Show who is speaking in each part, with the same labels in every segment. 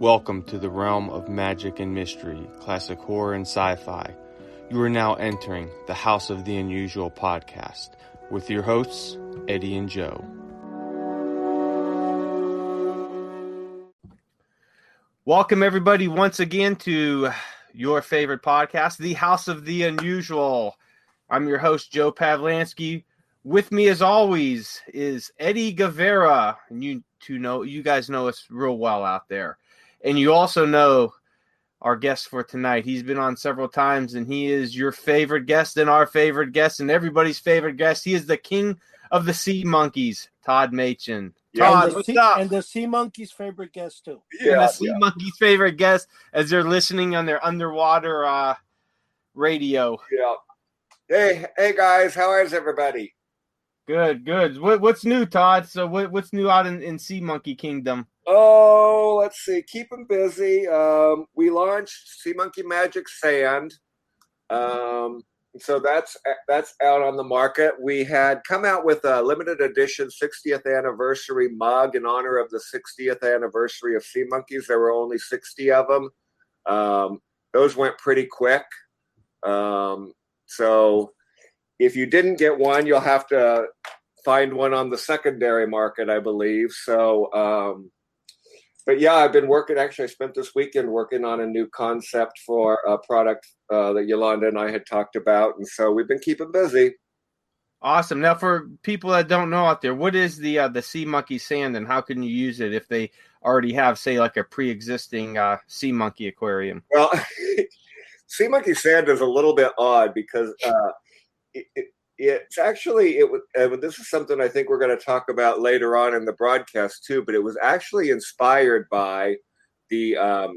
Speaker 1: Welcome to the realm of magic and mystery, classic horror and sci-fi. You are now entering the House of the Unusual podcast with your hosts, Eddie and Joe. Welcome everybody once again to your favorite podcast, the House of the Unusual. I'm your host, Joe Pavlansky. With me as always is Eddie Guevara. And you guys know us real well out there. And you also know our guest for tonight. He's been on several times, and he is your favorite guest and our favorite guest and everybody's favorite guest. He is the king of the sea monkeys, Todd Machin. Todd, what's up?
Speaker 2: And the sea monkey's favorite guest, too.
Speaker 1: Yeah, and the sea monkey's favorite guest as they're listening on their underwater radio.
Speaker 3: Yeah. Hey, guys. How is everybody?
Speaker 1: Good. What's new, Todd? So what's new out in Sea Monkey Kingdom?
Speaker 3: Oh, let's see. Keep them busy. We launched Sea Monkey Magic Sand. So that's out on the market. We had come out with a limited edition 60th anniversary mug in honor of the 60th anniversary of Sea Monkeys. There were only 60 of them. Those went pretty quick. So if you didn't get one, you'll have to find one on the secondary market, I believe. So, but yeah, I've been working. Actually, I spent this weekend working on a new concept for a product that Yolanda and I had talked about. And so we've been keeping busy.
Speaker 1: Awesome. Now, for people that don't know out there, what is the Sea Monkey Sand and how can you use it if they already have, say, like a pre-existing Sea Monkey aquarium?
Speaker 3: Well, Sea Monkey Sand is a little bit odd because it's actually this is something I think we're going to talk about later on in the broadcast too. But it was actually inspired by the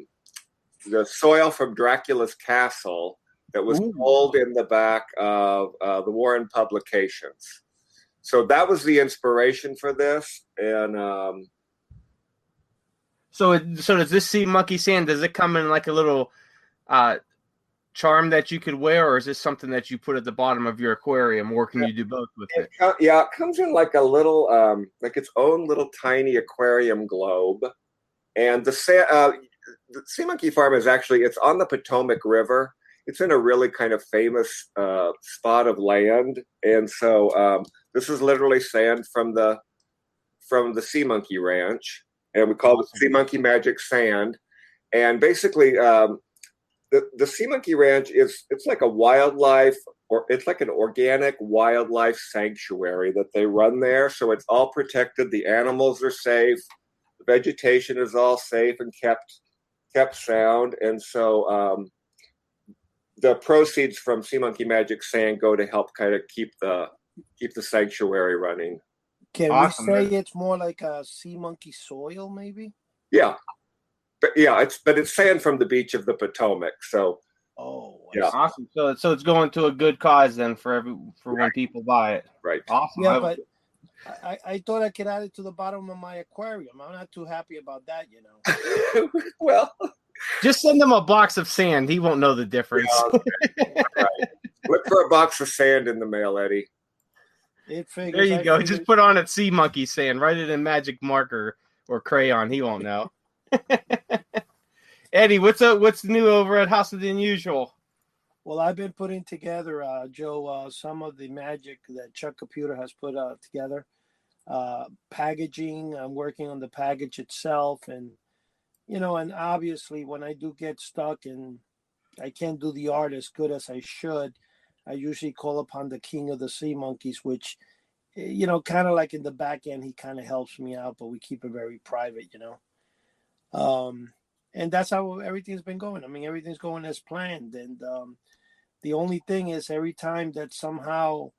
Speaker 3: soil from Dracula's castle that was pulled in the back of the Warren publications. So that was the inspiration for this. And
Speaker 1: so does this Sea Monkey Sand? Does it come in like a little charm that you could wear, or is this something that you put at the bottom of your aquarium, or can you do both with it?
Speaker 3: It comes in like a little, like its own little tiny aquarium globe. And the Sea Monkey Farm is it's on the Potomac River. It's in a really kind of famous spot of land. And so this is literally sand from the Sea Monkey Ranch. And we call it Sea Monkey Magic Sand. And basically, the Sea Monkey Ranch it's like a wildlife, or it's like an organic wildlife sanctuary that they run there. So it's all protected. The animals are safe. The vegetation is all safe and kept sound. And so the proceeds from Sea Monkey Magic Sand go to help kind of keep the sanctuary running.
Speaker 2: Can we say it's more like a sea monkey soil, maybe?
Speaker 3: Yeah. But it's sand from the beach of the Potomac. So,
Speaker 1: awesome. So it's going to a good cause then for when people buy it.
Speaker 3: Right.
Speaker 1: Awesome.
Speaker 2: Yeah, but I thought I could add it to the bottom of my aquarium. I'm not too happy about that,
Speaker 3: Well,
Speaker 1: just send him a box of sand. He won't know the difference.
Speaker 3: Okay. Right. Look for a box of sand in the mail, Eddie.
Speaker 1: There you go. Just put on it Sea Monkey Sand. Write it in magic marker or crayon. He won't know. Eddie, what's up? What's new over at House of the Unusual?
Speaker 2: Well, I've been putting together, Joe, some of the magic that Chuck Caputo has put together. Packaging. I'm working on the package itself, and and obviously when I do get stuck and I can't do the art as good as I should, I usually call upon the king of the sea monkeys, which kind of like in the back end, he kind of helps me out, but we keep it very private, and that's how everything's been going. I mean, everything's going as planned. And the only thing is every time that somehow,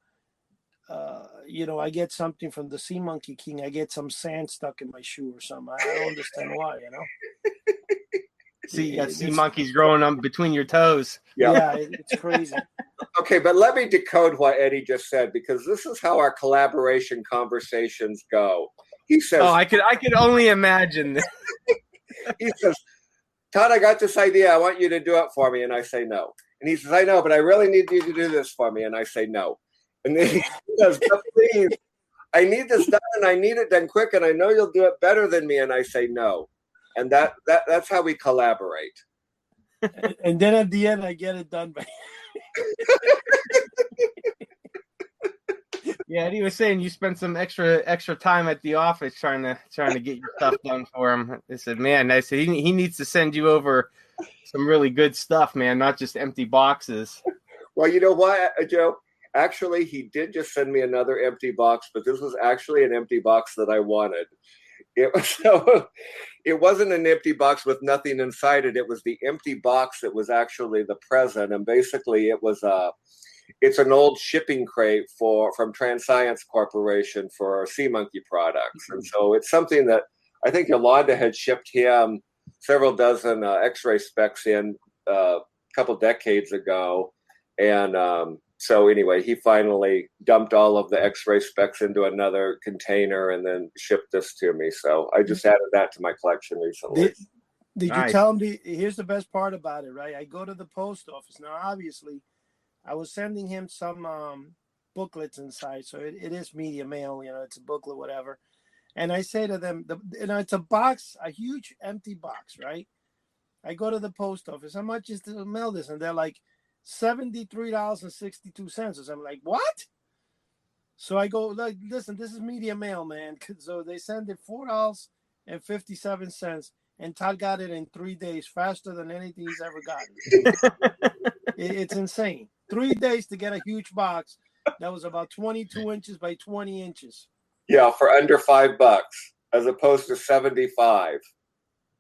Speaker 2: I get something from the Sea Monkey King, I get some sand stuck in my shoe or something. I don't understand why,
Speaker 1: See, you got sea monkeys growing up between your toes.
Speaker 2: Yeah, it's crazy.
Speaker 3: Okay, but let me decode what Eddie just said, because this is how our collaboration conversations go. He says,
Speaker 1: "Oh, I could only imagine."
Speaker 3: He says, "Todd, I got this idea. I want you to do it for me." And I say no. And he says, "I know, but I really need you to do this for me." And I say no. And then he says, "But please, I need this done and I need it done quick. And I know you'll do it better than me." And I say no. and that's how we collaborate.
Speaker 2: And then at the end, I get it done by.
Speaker 1: Yeah, and he was saying you spent some extra time at the office trying to get your stuff done for him. I said, man, he needs to send you over some really good stuff, man, not just empty boxes.
Speaker 3: Well, you know what, Joe? Actually, he did just send me another empty box, but this was actually an empty box that I wanted. It wasn't an empty box with nothing inside it. It was the empty box that was actually the present, and basically it's an old shipping crate from Transcience Corporation for Sea Monkey products. And so it's something that I think Yolanda had shipped him several dozen X-ray specs in a couple decades ago. And so anyway, he finally dumped all of the X-ray specs into another container and then shipped this to me. So I just added that to my collection recently.
Speaker 2: Did nice. You tell him, here's the best part about it, right? I go to the post office. Now, obviously, I was sending him some booklets inside. So it is media mail, it's a booklet, whatever. And I say to them, it's a box, a huge empty box, right? I go to the post office. How much is to mail this? And they're like, $73.62. I'm like, what? So I go, like, listen, this is media mail, man. So they send it $4.57. And Todd got it in 3 days, faster than anything he's ever gotten. It's insane. 3 days to get a huge box that was about 22 inches by 20 inches.
Speaker 3: Yeah, for under $5, as opposed to 75.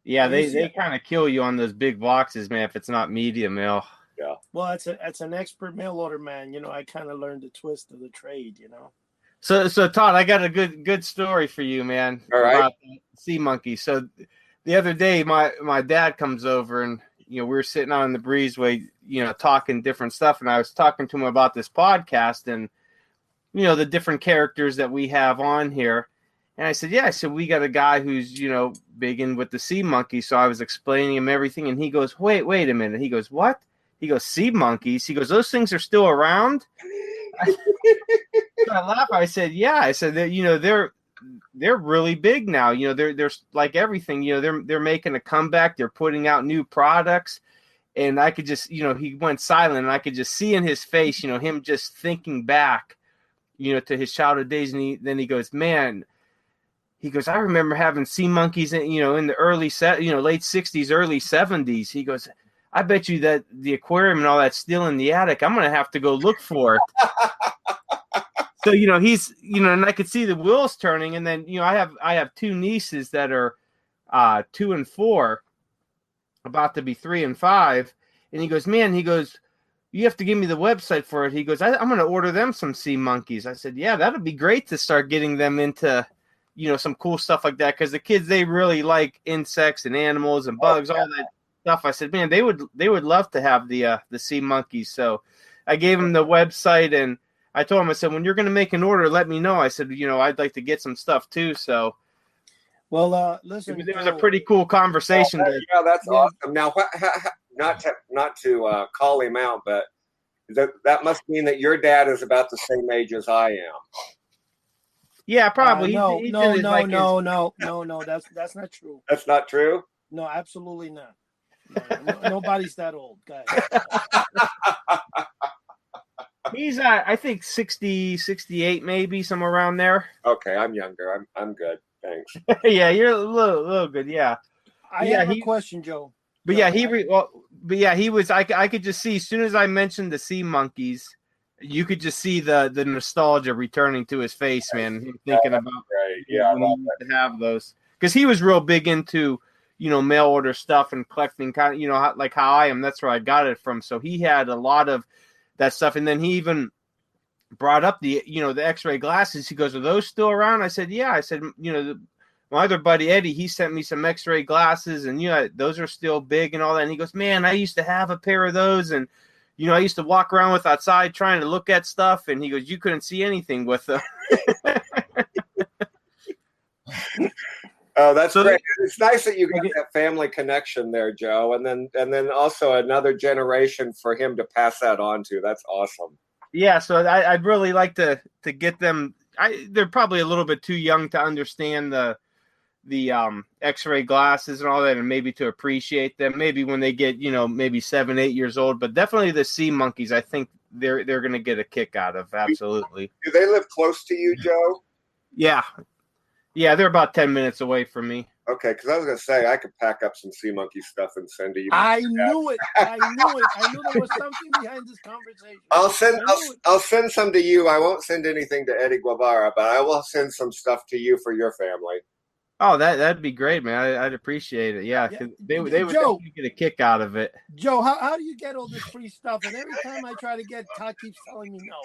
Speaker 1: Yeah, they kind of kill you on those big boxes, man, if it's not media mail.
Speaker 3: Yeah.
Speaker 2: Well, that's an expert mail order man. I kind of learned the twist of the trade,
Speaker 1: So Todd, I got a good story for you, man.
Speaker 3: All right.
Speaker 1: About the sea monkey. So the other day, my dad comes over and we were sitting out in the breezeway, talking different stuff, and I was talking to him about this podcast and the different characters that we have on here. And I said, we got a guy who's, big in with the sea monkey. So I was explaining him everything, and he goes, wait a minute. He goes, what? He goes, sea monkeys. He goes, those things are still around? I laughed. I said, yeah. I said that, they're really big now. They're like everything. They're making a comeback. They're putting out new products, and I could just, he went silent, and I could just see in his face, him just thinking back, to his childhood days, and then he goes, man. He goes, I remember having sea monkeys, in the early late '60s, early '70s. He goes, I bet you that the aquarium and all that's still in the attic. I'm gonna have to go look for it. So he's and I could see the wheels turning, and then I have two nieces that are 2 and 4, about to be 3 and 5, and he goes, man, you have to give me the website for it. He goes, I'm gonna order them some sea monkeys. I said, yeah, that'd be great to start getting them into some cool stuff like that, because the kids, they really like insects and animals and bugs, all that stuff. I said, man, they would love to have the sea monkeys. So I gave him the website, and I told him, I said, when you're going to make an order, let me know. I said, I'd like to get some stuff too. So,
Speaker 2: well, listen,
Speaker 1: it was a pretty cool conversation.
Speaker 3: That's awesome. Now, not to call him out, but that must mean that your dad is about the same age as I am.
Speaker 1: Yeah, probably.
Speaker 2: No. That's not true.
Speaker 3: That's not true?
Speaker 2: No, absolutely not. No, nobody's that old, guys.
Speaker 1: He's I think 60, 68, maybe somewhere around there.
Speaker 3: Okay, I'm younger. I'm good. Thanks.
Speaker 1: Yeah, you're a little good. Yeah.
Speaker 2: I have a question, Joe.
Speaker 1: But he was. I could just see, as soon as I mentioned the sea monkeys, you could just see the nostalgia returning to his face, man. Him thinking about when he used to have those, because he was real big into mail order stuff and collecting, kind of like how I am. That's where I got it from. So he had a lot of that stuff, and then he even brought up the the X-ray glasses. He goes, "Are those still around?" I said, "Yeah." I said, my other buddy Eddie, he sent me some X-ray glasses, and those are still big and all that. And he goes, "Man, I used to have a pair of those, and I used to walk around with outside trying to look at stuff." And he goes, "You couldn't see anything with them."
Speaker 3: Oh, that's great. It's nice that you got that family connection there, Joe, and then also another generation for him to pass that on to. That's awesome.
Speaker 1: Yeah, so I'd really like to get them. They're probably a little bit too young to understand the the X-ray glasses and all that, and maybe to appreciate them. Maybe when they get maybe 7, 8 years old, but definitely the sea monkeys. I think they're going to get a kick out of. Absolutely.
Speaker 3: Do they live close to you, Joe?
Speaker 1: Yeah, they're about 10 minutes away from me.
Speaker 3: Okay, because I was going to say I could pack up some sea monkey stuff and send to you.
Speaker 2: I knew it. I knew there was something behind this conversation.
Speaker 3: I'll send some to you. I won't send anything to Eddie Guevara, but I will send some stuff to you for your family.
Speaker 1: Oh, that'd be great, man. I'd appreciate it. Yeah, they would definitely get a kick out of it.
Speaker 2: Joe, how do you get all this free stuff? And every time I try to get, Todd keeps telling me no.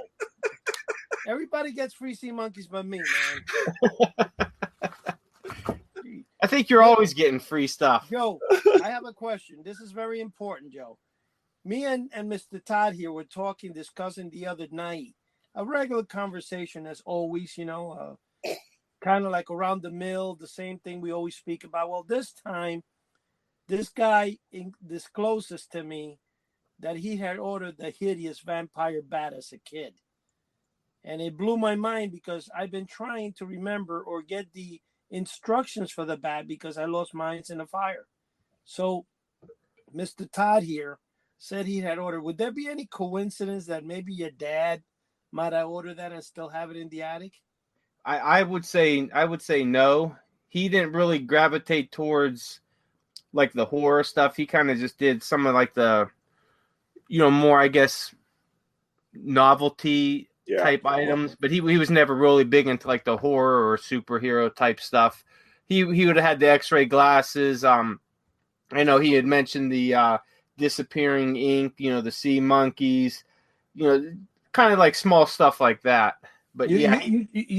Speaker 2: Everybody gets free sea monkeys but me, man.
Speaker 1: I think you're always getting free stuff.
Speaker 2: Joe, I have a question. This is very important, Joe. Me and Mr. Todd here were discussing the other night. A regular conversation as always, kind of like around the mill, the same thing we always speak about. Well, this time, this guy discloses to me that he had ordered the hideous vampire bat as a kid. And it blew my mind because I've been trying to remember or get the instructions for the bat because I lost mine in a fire. So Mr. Todd here said he had ordered. Would there be any coincidence that maybe your dad might have ordered that and still have it in the attic?
Speaker 1: I would say no. He didn't really gravitate towards like the horror stuff. He kind of just did some of like the more, I guess, novelty type items, but he was never really big into like the horror or superhero type stuff. He would have had the X-ray glasses. I know he had mentioned the disappearing ink, the sea monkeys, kind of like small stuff like that. But
Speaker 2: you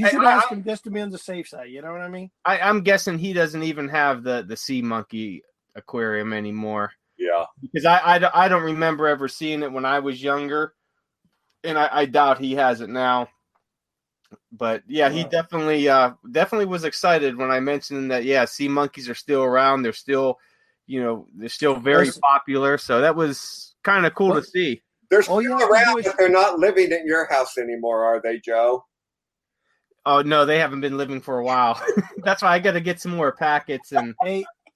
Speaker 2: should ask him just to be on the safe side. You know what I mean?
Speaker 1: I'm guessing he doesn't even have the sea monkey aquarium anymore.
Speaker 3: Yeah,
Speaker 1: because I don't remember ever seeing it when I was younger. And I doubt he has it now. But yeah, he definitely was excited when I mentioned that. Sea monkeys are still around. They're still, they're still very popular. So that was kind of cool to see.
Speaker 3: They're still around, but they're not living at your house anymore, are they, Joe?
Speaker 1: Oh no, they haven't been living for a while. That's why I got to get some more packets and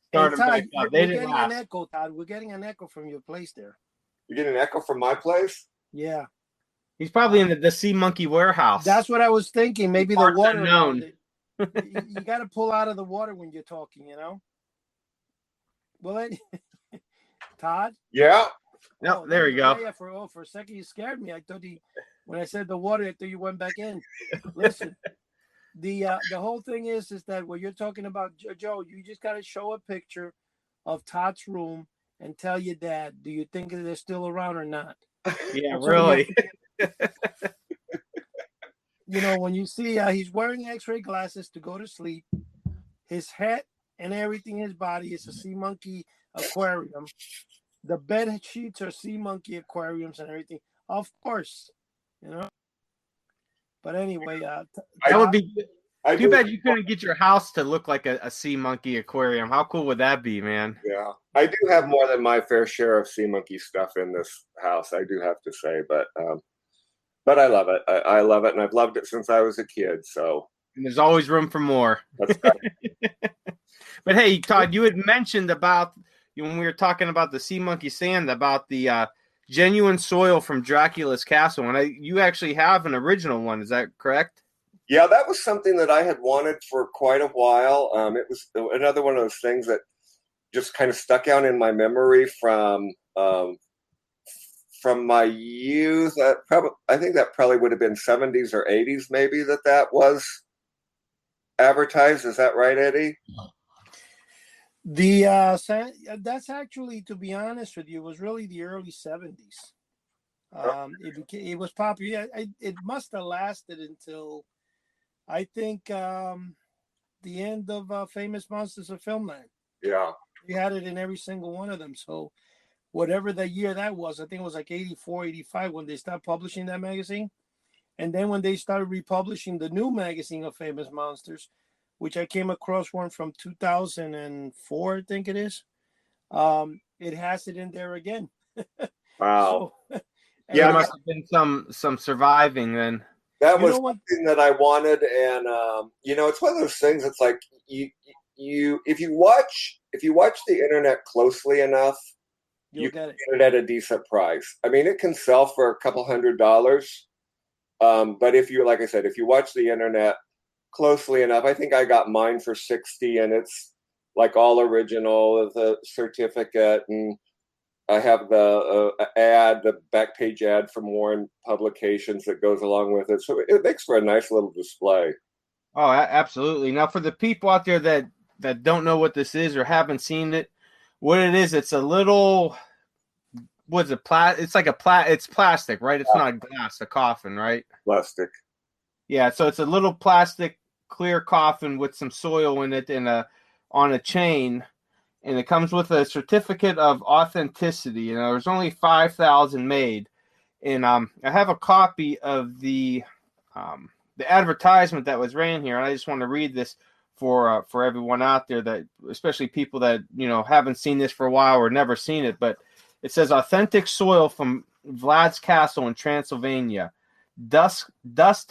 Speaker 1: start them back up. They didn't last.
Speaker 2: An echo, Todd. We're getting an echo from your place there.
Speaker 3: You get an echo from my place?
Speaker 2: Yeah.
Speaker 1: He's probably in the sea monkey warehouse.
Speaker 2: That's what I was thinking. Maybe the water. You got to pull out of the water when you're talking, Well, Todd?
Speaker 3: Yeah.
Speaker 1: No, there we go.
Speaker 2: Yeah, for a second, you scared me. I thought when I said the water, I thought you went back in. Listen, the whole thing is that what you're talking about, Joe, you just got to show a picture of Todd's room and tell your dad, do you think they're still around or not?
Speaker 1: Yeah, really.
Speaker 2: When you see he's wearing X-ray glasses to go to sleep, his head and everything in his body is a sea monkey aquarium. The bed sheets are sea monkey aquariums and everything, of course, But anyway, that
Speaker 1: would be too bad you couldn't get your house to look like a sea monkey aquarium. How cool would that be, man?
Speaker 3: Yeah, I do have more than my fair share of sea monkey stuff in this house, I do have to say, but I love it. I love it, and I've loved it since I was a kid. So,
Speaker 1: and there's always room for more.
Speaker 3: That's right.
Speaker 1: But hey, Todd, you had mentioned about when we were talking about the sea monkey sand, about the genuine soil from Dracula's castle, and you actually have an original one. Is that correct?
Speaker 3: Yeah, that was something that I had wanted for quite a while. It was another one of those things that just kind of stuck out in my memory from my youth. I think that probably would have been 70s or 80s, maybe that was advertised. Is that right, Eddie?
Speaker 2: That's actually, to be honest with you, was really the early 70s. It was popular. It must have lasted until I think the end of Famous Monsters of Filmland.
Speaker 3: Yeah,
Speaker 2: we had it in every single one of them. So whatever the year that was, I think it was like 84, 85 when they stopped publishing that magazine. And then when they started republishing the new magazine of Famous Monsters, which I came across one from 2004, I think it is. It has it in there again.
Speaker 3: Wow.
Speaker 1: So, there must have been some surviving then.
Speaker 3: That was something that I wanted, and it's one of those things. It's like if you watch the internet closely enough, you can get it at a decent price. I mean, it can sell for a couple $100. But if you, like I said, if you watch the internet closely enough, I think I got mine for $60, and it's like all original with a certificate, and I have the the back page ad from Warren Publications that goes along with it. So it makes for a nice little display.
Speaker 1: Oh, absolutely. Now, for the people out there that don't know what this is or haven't seen it, what it is, it's a little, what's it? It's like it's plastic, right? It's not glass, a coffin, right?
Speaker 3: Plastic.
Speaker 1: Yeah, so it's a little plastic clear coffin with some soil in it and on a chain, and it comes with a certificate of authenticity. And there's only 5,000 made, and I have a copy of the advertisement that was ran here, and I just want to read this for everyone out there, that especially people that haven't seen this for a while or never seen it. But it says, authentic soil from Vlad's castle in Transylvania, dust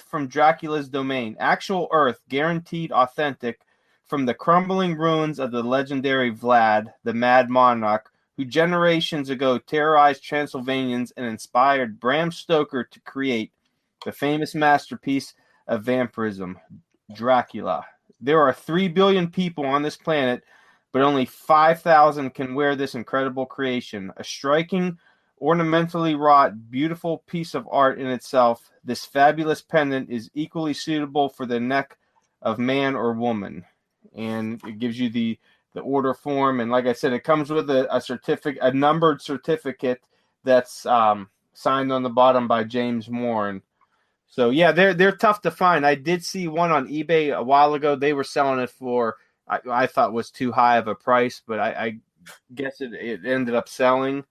Speaker 1: from Dracula's domain, actual earth, guaranteed authentic from the crumbling ruins of the legendary Vlad, the Mad Monarch, who generations ago terrorized Transylvanians and inspired Bram Stoker to create the famous masterpiece of vampirism, Dracula. There are 3 billion people on this planet, but only 5,000 can wear this incredible creation. A striking, ornamentally wrought, beautiful piece of art in itself, this fabulous pendant is equally suitable for the neck of man or woman. And it gives you the order form, and like I said, it comes with a certificate, a numbered certificate that's signed on the bottom by James Warren. So yeah, they're tough to find. I did see one on eBay a while ago. They were selling it for I thought was too high of a price, but I guess it ended up selling.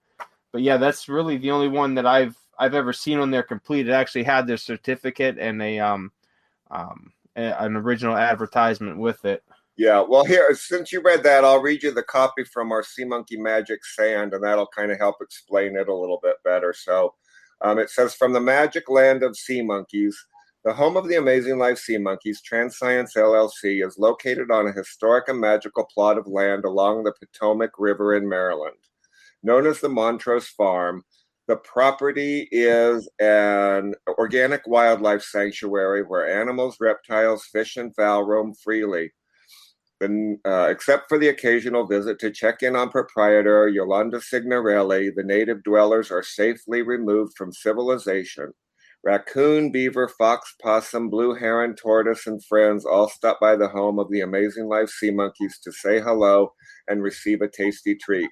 Speaker 1: But yeah, that's really the only one that I've ever seen on there complete. It actually had their certificate and an original advertisement with it.
Speaker 3: Yeah, well, here, since you read that, I'll read you the copy from our Sea Monkey Magic Sand, and that'll kind of help explain it a little bit better. So it says, from the magic land of sea monkeys, the home of the Amazing Life Sea Monkeys, Transscience LLC, is located on a historic and magical plot of land along the Potomac River in Maryland. Known as the Montrose Farm, the property is an organic wildlife sanctuary where animals, reptiles, fish, and fowl roam freely. Except for the occasional visit to check in on proprietor Yolanda Signorelli, the native dwellers are safely removed from civilization. Raccoon, beaver, fox, possum, blue heron, tortoise, and friends all stop by the home of the Amazing Life Sea Monkeys to say hello and receive a tasty treat.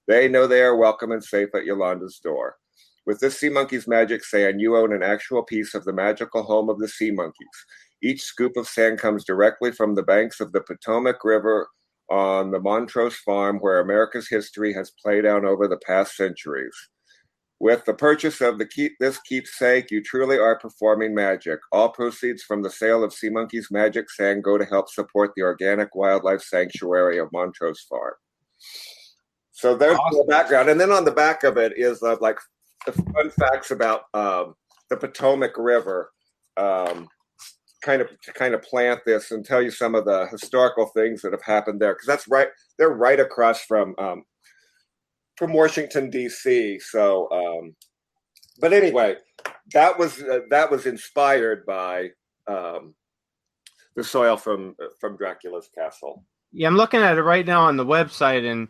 Speaker 3: They know they are welcome and safe at Yolanda's door. With this Sea Monkeys Magic Sand, you own an actual piece of the magical home of the sea monkeys. Each scoop of sand comes directly from the banks of the Potomac River on the Montrose Farm, where America's history has played out over the past centuries. With the purchase of this keepsake, you truly are performing magic. All proceeds from the sale of Sea Monkeys Magic Sand go to help support the organic wildlife sanctuary of Montrose Farm. So there's the background. And then on the back of it is like the fun facts about the Potomac River. Kind of plant this and tell you some of the historical things that have happened there, because that's right, they're right across from Washington D.C. So, but anyway, that was inspired by the soil from Dracula's castle.
Speaker 1: Yeah, I'm looking at it right now on the website, and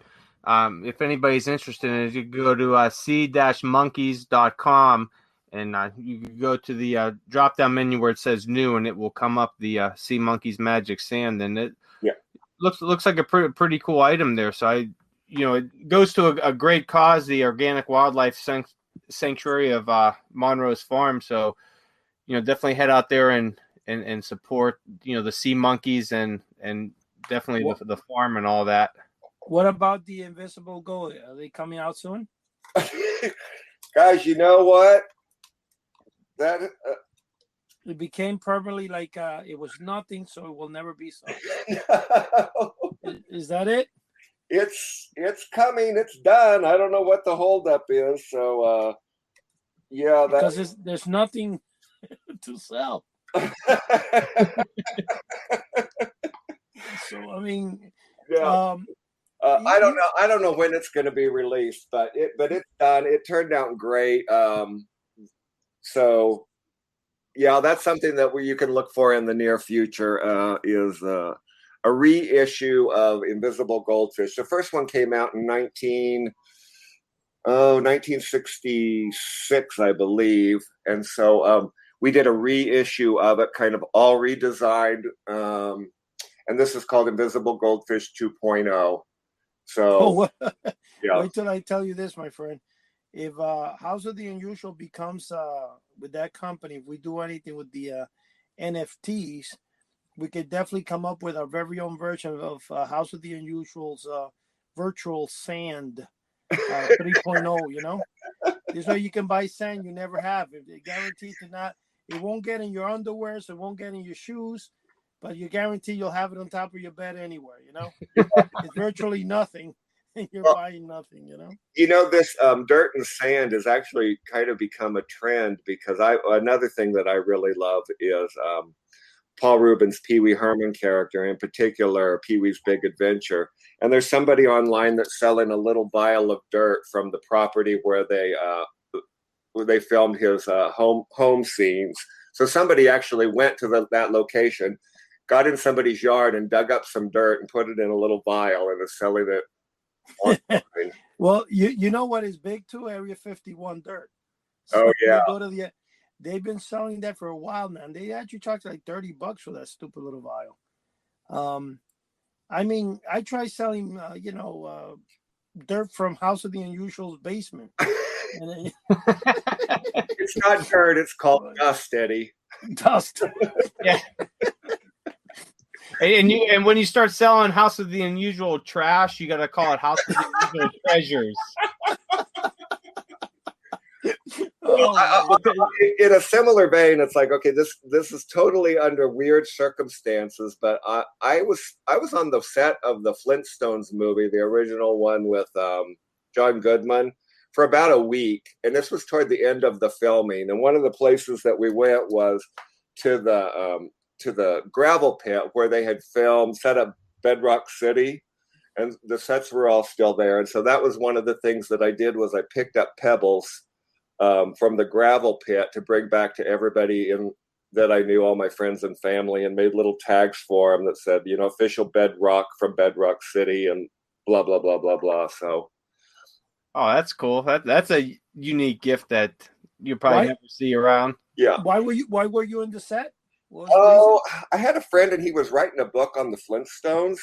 Speaker 1: if anybody's interested in it, you can go to sea-monkeys.com. And you can go to the drop-down menu where it says new, and it will come up the Sea Monkeys Magic Sand, and it looks like a pretty cool item there. So it goes to a great cause, the Organic Wildlife Sanctuary of Montrose Farm. So definitely head out there and support the sea monkeys and definitely the farm and all that.
Speaker 2: What about the Invisible Goat? Are they coming out soon?
Speaker 3: Guys, you know what? That
Speaker 2: it became permanently like it was nothing, so it will never be something.
Speaker 3: No.
Speaker 2: Is that it?
Speaker 3: It's coming. It's done. I don't know what the holdup is. So yeah,
Speaker 2: because there's nothing to sell. So I mean,
Speaker 3: I don't know. I don't know when it's going to be released, but it's done. It turned out great. So yeah, that's something that you can look for in the near future. Is a reissue of Invisible Goldfish. The first one came out in 1966, I believe, and so we did a reissue of it, kind of all redesigned. And this is called Invisible Goldfish 2.0. So,
Speaker 2: yeah. Wait till I tell you this, my friend. If House of the Unusual becomes with that company, if we do anything with the NFTs, we could definitely come up with our very own version of House of the Unusual's virtual sand 3.0. You know, this way you can buy sand you never have. It guaranteed to not. It won't get in your underwear, so it won't get in your shoes. But you guarantee you'll have it on top of your bed anywhere, you know? It's virtually nothing, and you're buying nothing, you know?
Speaker 3: You know, this dirt and sand has actually kind of become a trend, because another thing that I really love is Paul Rubens' Pee Wee Herman character, in particular, Pee Wee's Big Adventure. And there's somebody online that's selling a little vial of dirt from the property where they filmed his home scenes. So somebody actually went to that location, got in somebody's yard and dug up some dirt and put it in a little vial and is selling it online.
Speaker 2: Well, you know what is big too? Area 51 dirt.
Speaker 3: So yeah.
Speaker 2: They've been selling that for a while now. And they actually charge like $30 for that stupid little vial. I mean, I tried selling, dirt from House of the Unusual's basement.
Speaker 3: It's not dirt, it's called dust, Eddie.
Speaker 2: Dust.
Speaker 1: Yeah. And when you start selling House of the Unusual trash, you got to call it House of the Unusual Treasures.
Speaker 3: In a similar vein, it's like, okay, this is totally under weird circumstances, but I was on the set of the Flintstones movie, the original one with John Goodman, for about a week, and this was toward the end of the filming. And one of the places that we went was to the gravel pit where they had set up Bedrock City, and the sets were all still there. And so that was one of the things that I did, was I picked up pebbles from the gravel pit to bring back to everybody that I knew, all my friends and family, and made little tags for them that said, official Bedrock from Bedrock City and blah, blah, blah, blah, blah. So.
Speaker 1: Oh, that's cool. That's a unique gift that you probably never see around.
Speaker 3: Yeah.
Speaker 2: Why were you in the set?
Speaker 3: I had a friend, and he was writing a book on the Flintstones,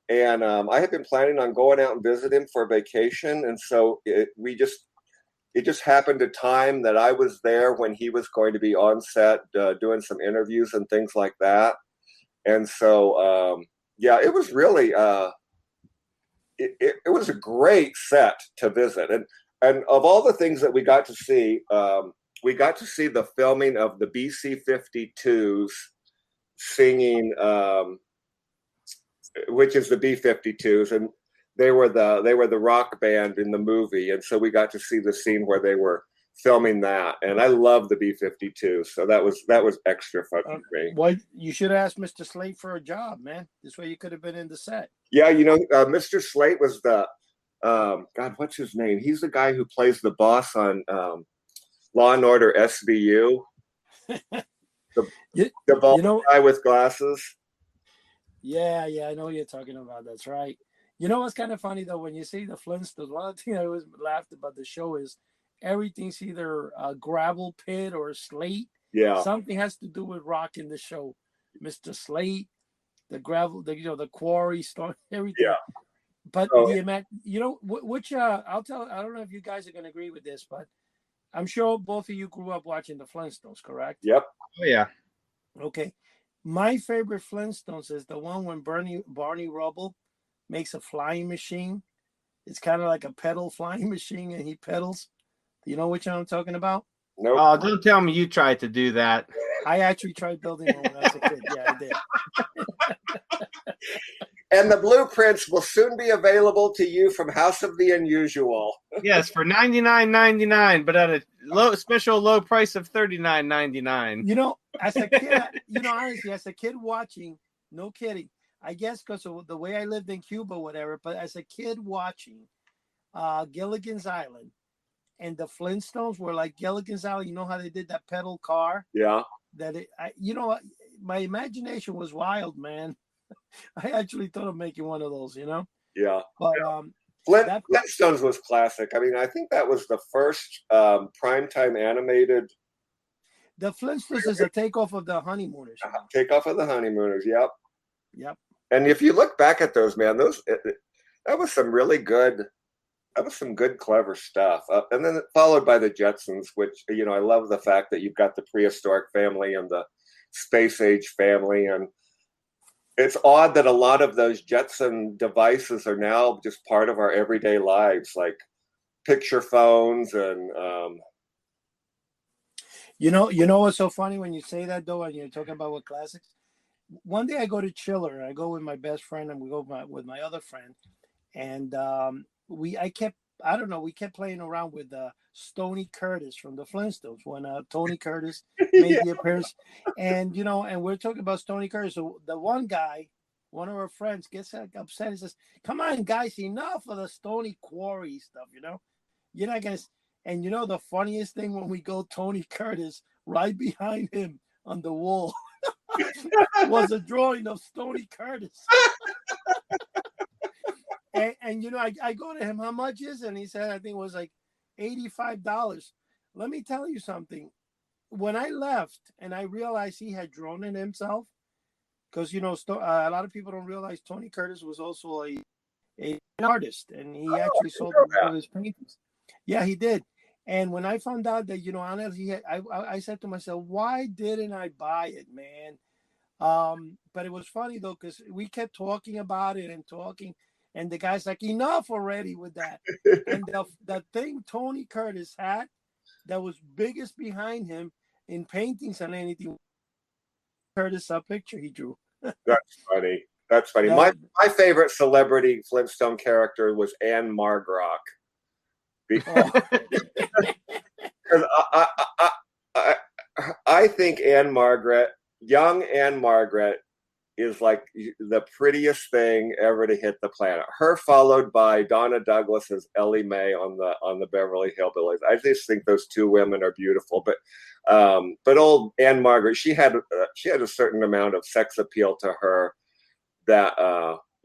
Speaker 3: and I had been planning on going out and visit him for a vacation, and so it just happened to time that I was there when he was going to be on set doing some interviews and things like that, and so it was really. It was a great set to visit, and of all the things that we got to see the filming of the BC-52s singing, which is the B-52s, and they were the rock band in the movie, and so we got to see the scene where they were filming that, and I love the B-52s, so that was extra fun for me.
Speaker 2: Well, you should have asked Mr. Slate for a job, man. This way you could have been in the set.
Speaker 3: Yeah, Mr. Slate was the God, what's his name? He's the guy who plays the boss on Law and Order SVU. The bald guy with glasses.
Speaker 2: Yeah, I know what you're talking about. That's right. You know what's kind of funny though, when you see the Flintstones, one of the things I always laughed about the show is everything's either a gravel pit or slate.
Speaker 3: Yeah.
Speaker 2: Something has to do with rock in the show. Mr. Slate, the gravel, the quarry, stone, everything.
Speaker 3: Yeah.
Speaker 2: But which I don't know if you guys are going to agree with this, but I'm sure both of you grew up watching the Flintstones, correct?
Speaker 3: Yep.
Speaker 1: Oh yeah.
Speaker 2: Okay. My favorite Flintstones is the one when Barney Rubble makes a flying machine. It's kind of like a pedal flying machine, and he pedals. You know which one I'm talking about?
Speaker 3: No.
Speaker 1: Oh, don't tell me you tried to do that.
Speaker 2: I actually tried building one when I was a kid. Yeah, I did.
Speaker 3: And the blueprints will soon be available to you from House of the Unusual.
Speaker 1: Yes, for $99.99, but at a special low price of $39.99.
Speaker 2: As a kid, honestly, as a kid watching, no kidding, I guess because of the way I lived in Cuba, whatever. But as a kid watching Gilligan's Island, and the Flintstones were like Gilligan's Island. You know how they did that pedal car?
Speaker 3: Yeah.
Speaker 2: My imagination was wild, man. I actually thought of making one of those,
Speaker 3: Yeah.
Speaker 2: But
Speaker 3: Flintstones was classic. I mean, I think that was the first primetime animated.
Speaker 2: The Flintstones is a takeoff of the Honeymooners.
Speaker 3: Takeoff of the Honeymooners. Yep.
Speaker 2: Yep.
Speaker 3: And if you look back at those, man, that was some really good. That was some good, clever stuff. And then followed by the Jetsons, which, I love the fact that you've got the prehistoric family and the space age family. And it's odd that a lot of those Jetson devices are now just part of our everyday lives, like picture phones. And,
Speaker 2: You know what's so funny when you say that, though, and you're talking about what classics? One day I go to Chiller. I go with my best friend, and we go with my other friend. And we kept playing around with Stoney Curtis from the Flintstones when Tony Curtis made the appearance, and we're talking about Stoney Curtis. So the one guy, one of our friends, gets upset and says, "Come on, guys, enough of the Stoney Quarry stuff. You're not gonna." And the funniest thing, when we go, Tony Curtis, right behind him on the wall was a drawing of Stoney Curtis. And I go to him, how much is it? And he said, I think it was like $85. Let me tell you something. When I left and I realized he had drawn it himself, because, a lot of people don't realize Tony Curtis was also an artist, and he actually sold a lot of his paintings. Yeah, he did. And when I found out that, honestly, I said to myself, why didn't I buy it, man? But it was funny, though, because we kept talking about it and talking. And the guy's like, enough already with that. And the thing Tony Curtis had that was biggest behind him in paintings and anything, Curtis, a picture he drew.
Speaker 3: That's funny. My favorite celebrity Flintstone character was Anne Margrock. Because I think young Anne Margaret, is like the prettiest thing ever to hit the planet. Her followed by Donna Douglas as Ellie Mae on the Beverly Hillbillies. I just think those two women are beautiful. But old Anne Margaret, she had a certain amount of sex appeal to her that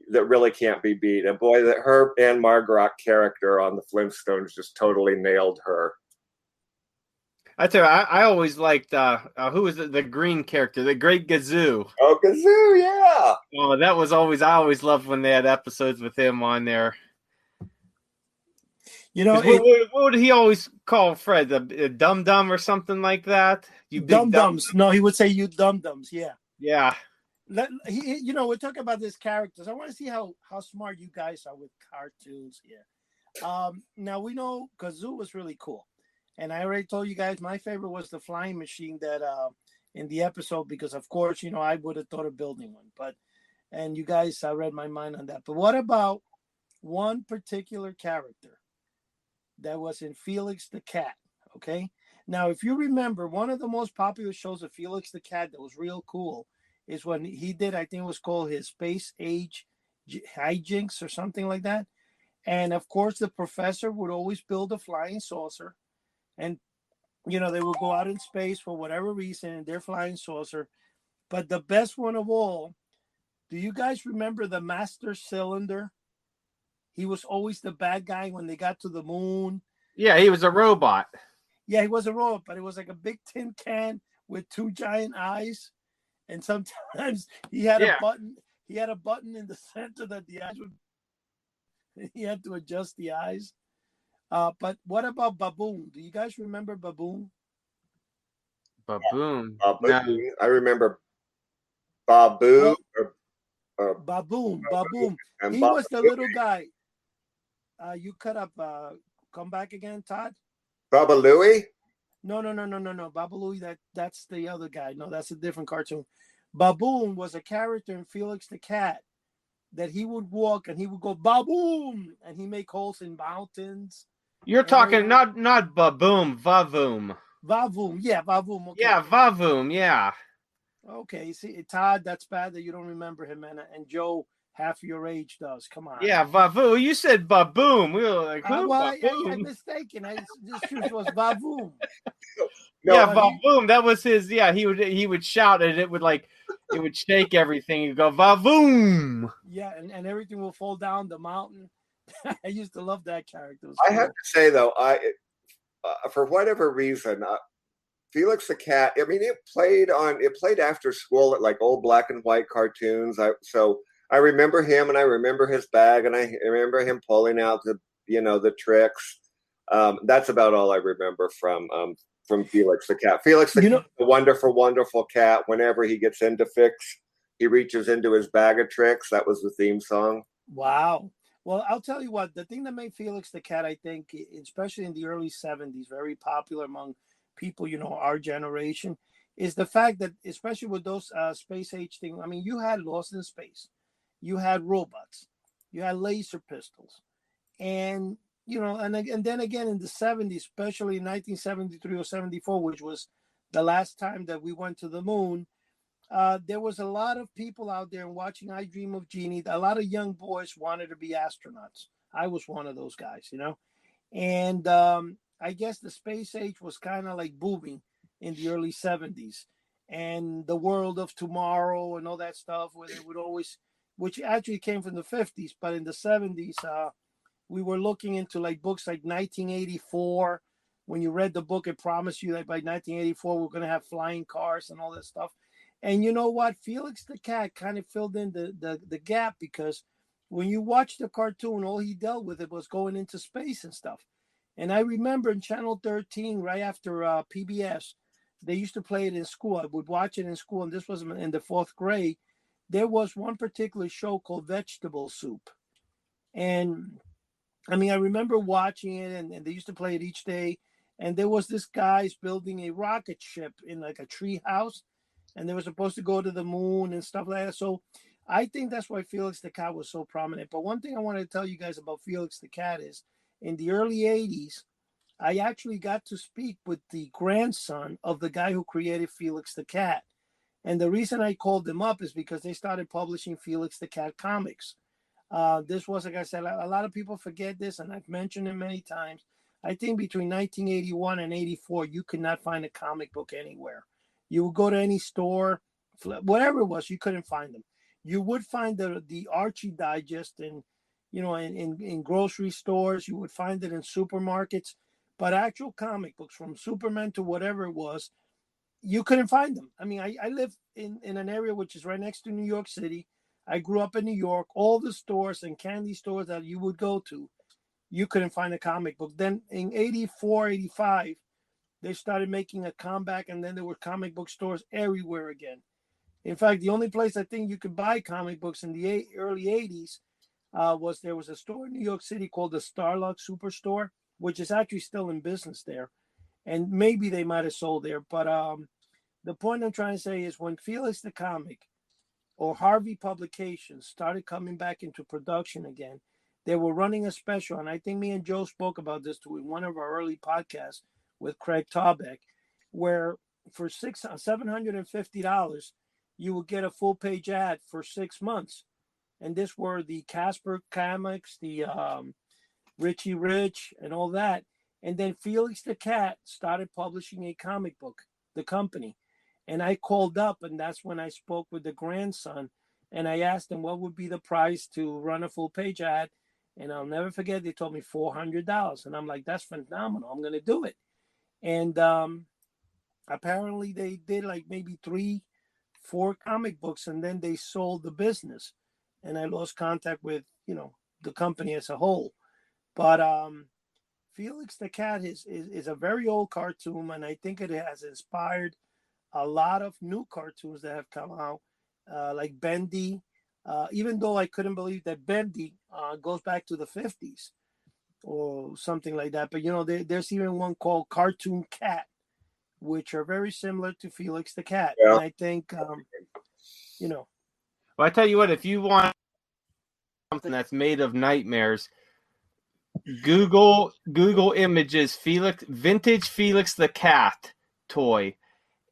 Speaker 3: really can't be beat. And boy, that her Anne Margaret character on the Flintstones just totally nailed her.
Speaker 1: I tell you, I always liked who was the green character, the Great Gazoo.
Speaker 3: Oh, Gazoo, yeah.
Speaker 1: Oh, I always loved when they had episodes with him on there. What would he always call Fred? The dum dum or something like that? You
Speaker 2: dum dums. No, he would say you dum dums. Yeah.
Speaker 1: Yeah.
Speaker 2: We're talking about these characters. I want to see how smart you guys are with cartoons here. Now we know Gazoo was really cool. And I already told you guys my favorite was the flying machine that in the episode, because of course, I would have thought of building one. And you guys, I read my mind on that. But what about one particular character that was in Felix the Cat? Okay. Now, if you remember, one of the most popular shows of Felix the Cat that was real cool is when he did, I think it was called his Space Age Hijinks or something like that. And of course, the professor would always build a flying saucer. And, they will go out in space for whatever reason in their flying saucer. But the best one of all, do you guys remember the Master Cylinder? He was always the bad guy when they got to the moon.
Speaker 1: Yeah, he was a robot.
Speaker 2: Yeah, he was a robot, but it was like a big tin can with two giant eyes. And sometimes he had a button. He had a button in the center that the eyes would. He had to adjust the eyes. But what about Baboon? Do you guys remember Baboon?
Speaker 1: Baboon.
Speaker 3: No. I remember Baboon.
Speaker 2: Baboon. He was the little guy. You cut up. Come back again, Todd.
Speaker 3: Baba Louie?
Speaker 2: No. Baba Louie. That's the other guy. No, that's a different cartoon. Baboon was a character in Felix the Cat that he would walk and he would go Baboom, and he make holes in mountains.
Speaker 1: You're talking not Baboom, Vavoom.
Speaker 2: Vavoom, yeah, Vavoom. Okay.
Speaker 1: Yeah, Vavoom, yeah.
Speaker 2: Okay, see, Todd, that's bad that you don't remember him, and Joe, half your age, does. Come on.
Speaker 1: Yeah, Vavoom. You said Baboom. We were like, who?
Speaker 2: Well, I'm
Speaker 1: Baboom.
Speaker 2: mistaken. This truth was Vavoom.
Speaker 3: No,
Speaker 1: Yeah,
Speaker 2: But he,
Speaker 1: Vavoom. That was his. Yeah, he would shout and it would shake everything. He'd go Vavoom.
Speaker 2: yeah, and everything will fall down the mountain. I used to love that character. It was
Speaker 3: I have
Speaker 2: cool.
Speaker 3: to say though, for whatever reason, Felix the Cat. I mean, it played after school at like old black and white cartoons. So I remember him, and I remember his bag, and I remember him pulling out the tricks. That's about all I remember from Felix the Cat. Felix the wonderful, wonderful cat. Whenever he gets into fix, he reaches into his bag of tricks. That was the theme song.
Speaker 2: Wow. Well, I'll tell you what, the thing that made Felix the Cat, I think, especially in the early 70s, very popular among people, our generation, is the fact that, especially with those space age things, I mean, you had Lost in Space, you had robots, you had laser pistols, and, and then again in the 70s, especially in 1973 or 74, which was the last time that we went to the moon, there was a lot of people out there watching I Dream of Jeannie. A lot of young boys wanted to be astronauts. I was one of those guys, And I guess the space age was kind of like booming in the early 70s. And the world of tomorrow and all that stuff, where they would always, which actually came from the 50s, but in the 70s, we were looking into like books like 1984. When you read the book, it promised you that by 1984, we're going to have flying cars and all that stuff. And you know what? Felix the Cat kind of filled in the gap, because when you watch the cartoon, all he dealt with it was going into space and stuff. And I remember in Channel 13, right after PBS, they used to play it in school. I would watch it in school, and this was in the fourth grade. There was one particular show called Vegetable Soup. And I mean, I remember watching it, and they used to play it each day. And there was this guy's building a rocket ship in like a tree house, and they were supposed to go to the moon and stuff like that. So I think that's why Felix the Cat was so prominent. But one thing I want to tell you guys about Felix the Cat is in the early 80s, I actually got to speak with the grandson of the guy who created Felix the Cat. And the reason I called them up is because they started publishing Felix the Cat comics. This was, like I said, a lot of people forget this, and I've mentioned it many times. I think between 1981 and 84, you could not find a comic book anywhere. You would go to any store, whatever it was, you couldn't find them. You would find the Archie Digest in grocery stores. You would find it in supermarkets, but actual comic books from Superman to whatever it was, you couldn't find them. I mean, I live in an area which is right next to New York City. I grew up in New York. All the stores and candy stores that you would go to, you couldn't find a comic book. Then in 84, 85, they started making a comeback, and then there were comic book stores everywhere again. In fact, the only place I think you could buy comic books in the early 80s there was a store in New York City called the Starlux Superstore, which is actually still in business there. And maybe they might have sold there. But the point I'm trying to say is when Felix the Comic or Harvey Publications started coming back into production again, they were running a special. And I think me and Joe spoke about this too in one of our early podcasts with Craig Taubeck, where for $750, you would get a full page ad for 6 months. And this were the Casper comics, the Richie Rich and all that. And then Felix the Cat started publishing a comic book, the company. And I called up, and that's when I spoke with the grandson. And I asked him what would be the price to run a full page ad. And I'll never forget, they told me $400. And I'm like, that's phenomenal. I'm going to do it. And apparently they did like maybe 3-4 comic books, and then they sold the business. And I lost contact with, the company as a whole. But Felix the Cat is a very old cartoon, and I think it has inspired a lot of new cartoons that have come out, like Bendy. Even though I couldn't believe that Bendy goes back to the 50s or something like that. But, there's even one called Cartoon Cat, which are very similar to Felix the Cat. Yeah. And I think,
Speaker 1: Well, I tell you what, if you want something that's made of nightmares, Google images vintage Felix the Cat toy.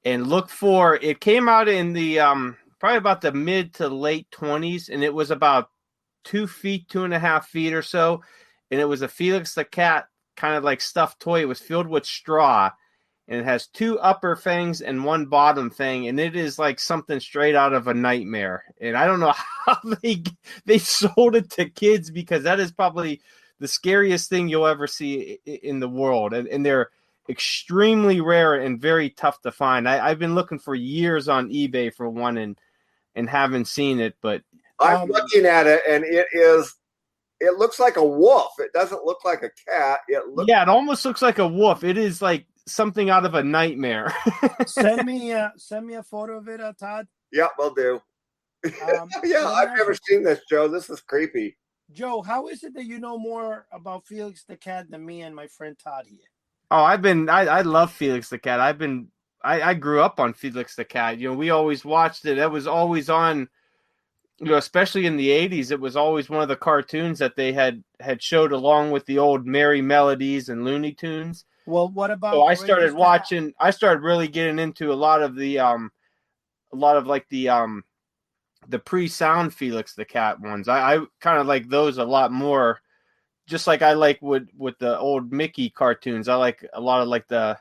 Speaker 1: and look for it. Came out in the probably about the mid to late 20s, and it was about 2 feet, 2.5 feet or so, and it was a Felix the Cat kind of like stuffed toy. It was filled with straw, and it has 2 upper fangs and 1 bottom fang, and it is like something straight out of a nightmare. And I don't know how they sold it to kids, because that is probably the scariest thing you'll ever see in the world, and they're extremely rare and very tough to find. I've been looking for years on eBay for one, and haven't seen it, but
Speaker 3: I'm looking at it, and it looks like a wolf. It doesn't look like a cat.
Speaker 1: It almost looks like a wolf. It is like something out of a nightmare.
Speaker 2: Send me a photo of it, Todd.
Speaker 3: Yeah, will do. Yeah, I've never seen this, Joe. This is creepy.
Speaker 2: Joe, how is it that you know more about Felix the Cat than me and my friend Todd here?
Speaker 1: Oh, I love Felix the Cat. I grew up on Felix the Cat. We always watched it. It was always on, especially in the 80s. It was always one of the cartoons that they had showed along with the old Merry Melodies and Looney Tunes.
Speaker 2: Well, what about?
Speaker 1: So I started watching. I started really getting into a lot of the pre-sound Felix the Cat ones. I kind of like those a lot more. Just like I like with the old Mickey cartoons. I like a lot of like the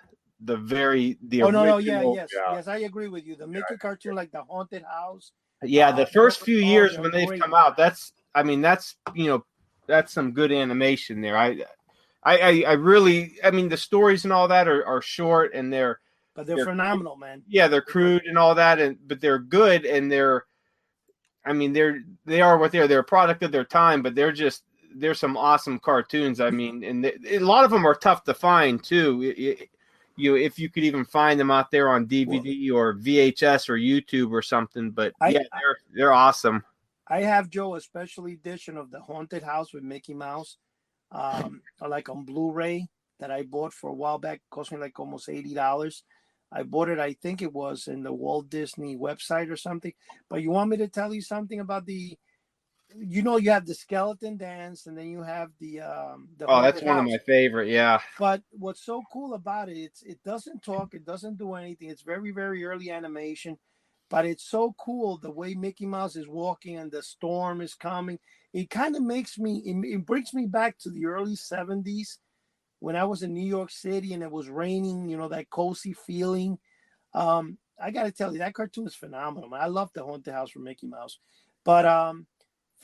Speaker 1: original.
Speaker 2: Yes, I agree with you. The Mickey cartoon, like the Haunted House.
Speaker 1: Yeah, the first few years when they've come out, that's some good animation there. I really, the stories and all that are short, and they're
Speaker 2: phenomenal, man.
Speaker 1: Yeah, they're crude and all that, but they're good, and they are what they are. They're a product of their time, but they're some awesome cartoons. And a lot of them are tough to find too. If you could even find them out there on DVD or VHS or YouTube or something, but they're awesome.
Speaker 2: I have, Joe, a special edition of the Haunted House with Mickey Mouse, like on Blu-ray, that I bought for a while back. It cost me like almost $80. I bought it, I think it was in the Walt Disney website or something. But you want me to tell you something about you have the skeleton dance, and then you have the
Speaker 1: that's one of my favorite. Yeah.
Speaker 2: But what's so cool about it, it doesn't talk, it doesn't do anything. It's very, very early animation, but it's so cool the way Mickey Mouse is walking and the storm is coming. It kind of makes me, it brings me back to the early 70s when I was in New York City and it was raining, that cozy feeling. I got to tell you, that cartoon is phenomenal. I love the Haunted House for Mickey Mouse. But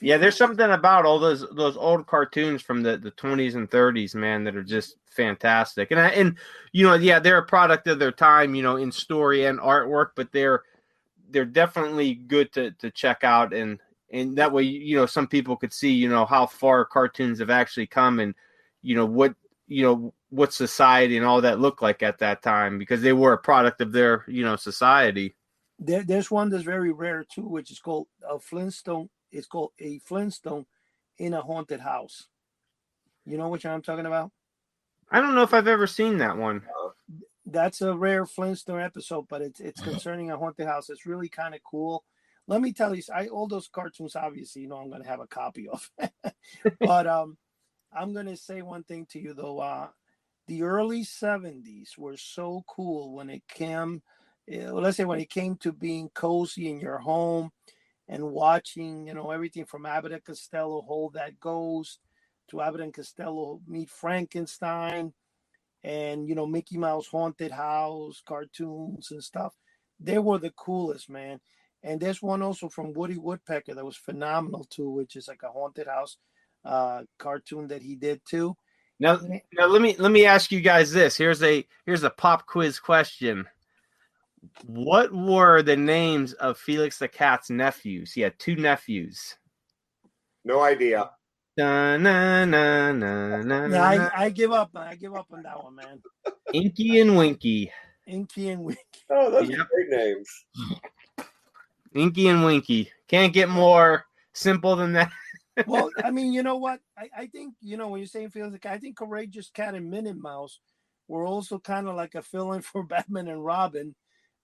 Speaker 1: yeah, there's something about all those old cartoons from the 20s and 30s, man, that are just fantastic. And they're a product of their time, in story and artwork, but they're definitely good to check out, and that way, some people could see, how far cartoons have actually come, and what society and all that looked like at that time, because they were a product of their society.
Speaker 2: There's one that's very rare too, which is called a Flintstone. It's called a Flintstone in a haunted house. You know which I'm talking about?
Speaker 1: I don't know if I've ever seen that one.
Speaker 2: That's a rare Flintstone episode, but it's concerning a haunted house. It's really kind of cool. Let me tell you, all those cartoons, obviously, I'm going to have a copy of. But I'm going to say one thing to you, though. The early 70s were so cool when it came, when it came to being cozy in your home and watching, everything from Abbott and Costello, Hold That Ghost, to Abbott and Costello Meet Frankenstein, and, Mickey Mouse Haunted House cartoons and stuff. They were the coolest, man. And there's one also from Woody Woodpecker that was phenomenal too, which is like a haunted house cartoon that he did too.
Speaker 1: Now let me ask you guys this. Here's a pop quiz question. What were the names of Felix the Cat's nephews? He had 2 nephews.
Speaker 3: No idea.
Speaker 2: I give up. I give up on that one, man.
Speaker 1: Inky and Winky.
Speaker 2: Inky and Winky.
Speaker 3: Oh, those are great names.
Speaker 1: Inky and Winky. Can't get more simple than that.
Speaker 2: Well, you know what? I think, when you're saying Felix the Cat, I think Courageous Cat and Minute Mouse were also kind of like a fill-in for Batman and Robin.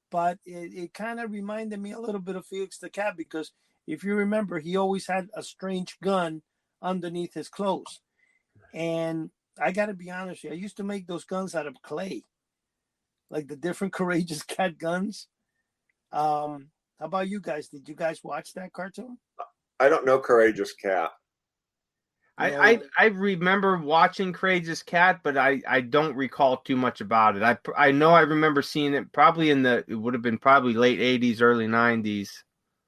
Speaker 2: But it kind of reminded me a little bit of Felix the Cat, because if you remember, he always had a strange gun underneath his clothes. And I got to be honest with you, I used to make those guns out of clay. like the different Courageous Cat guns. How about you guys? Did you guys watch that cartoon?
Speaker 3: I don't know Courageous Cat.
Speaker 1: I remember watching Courageous Cat, but I don't recall too much about it. I know I remember seeing it probably it would have been probably late 80s, early 90s.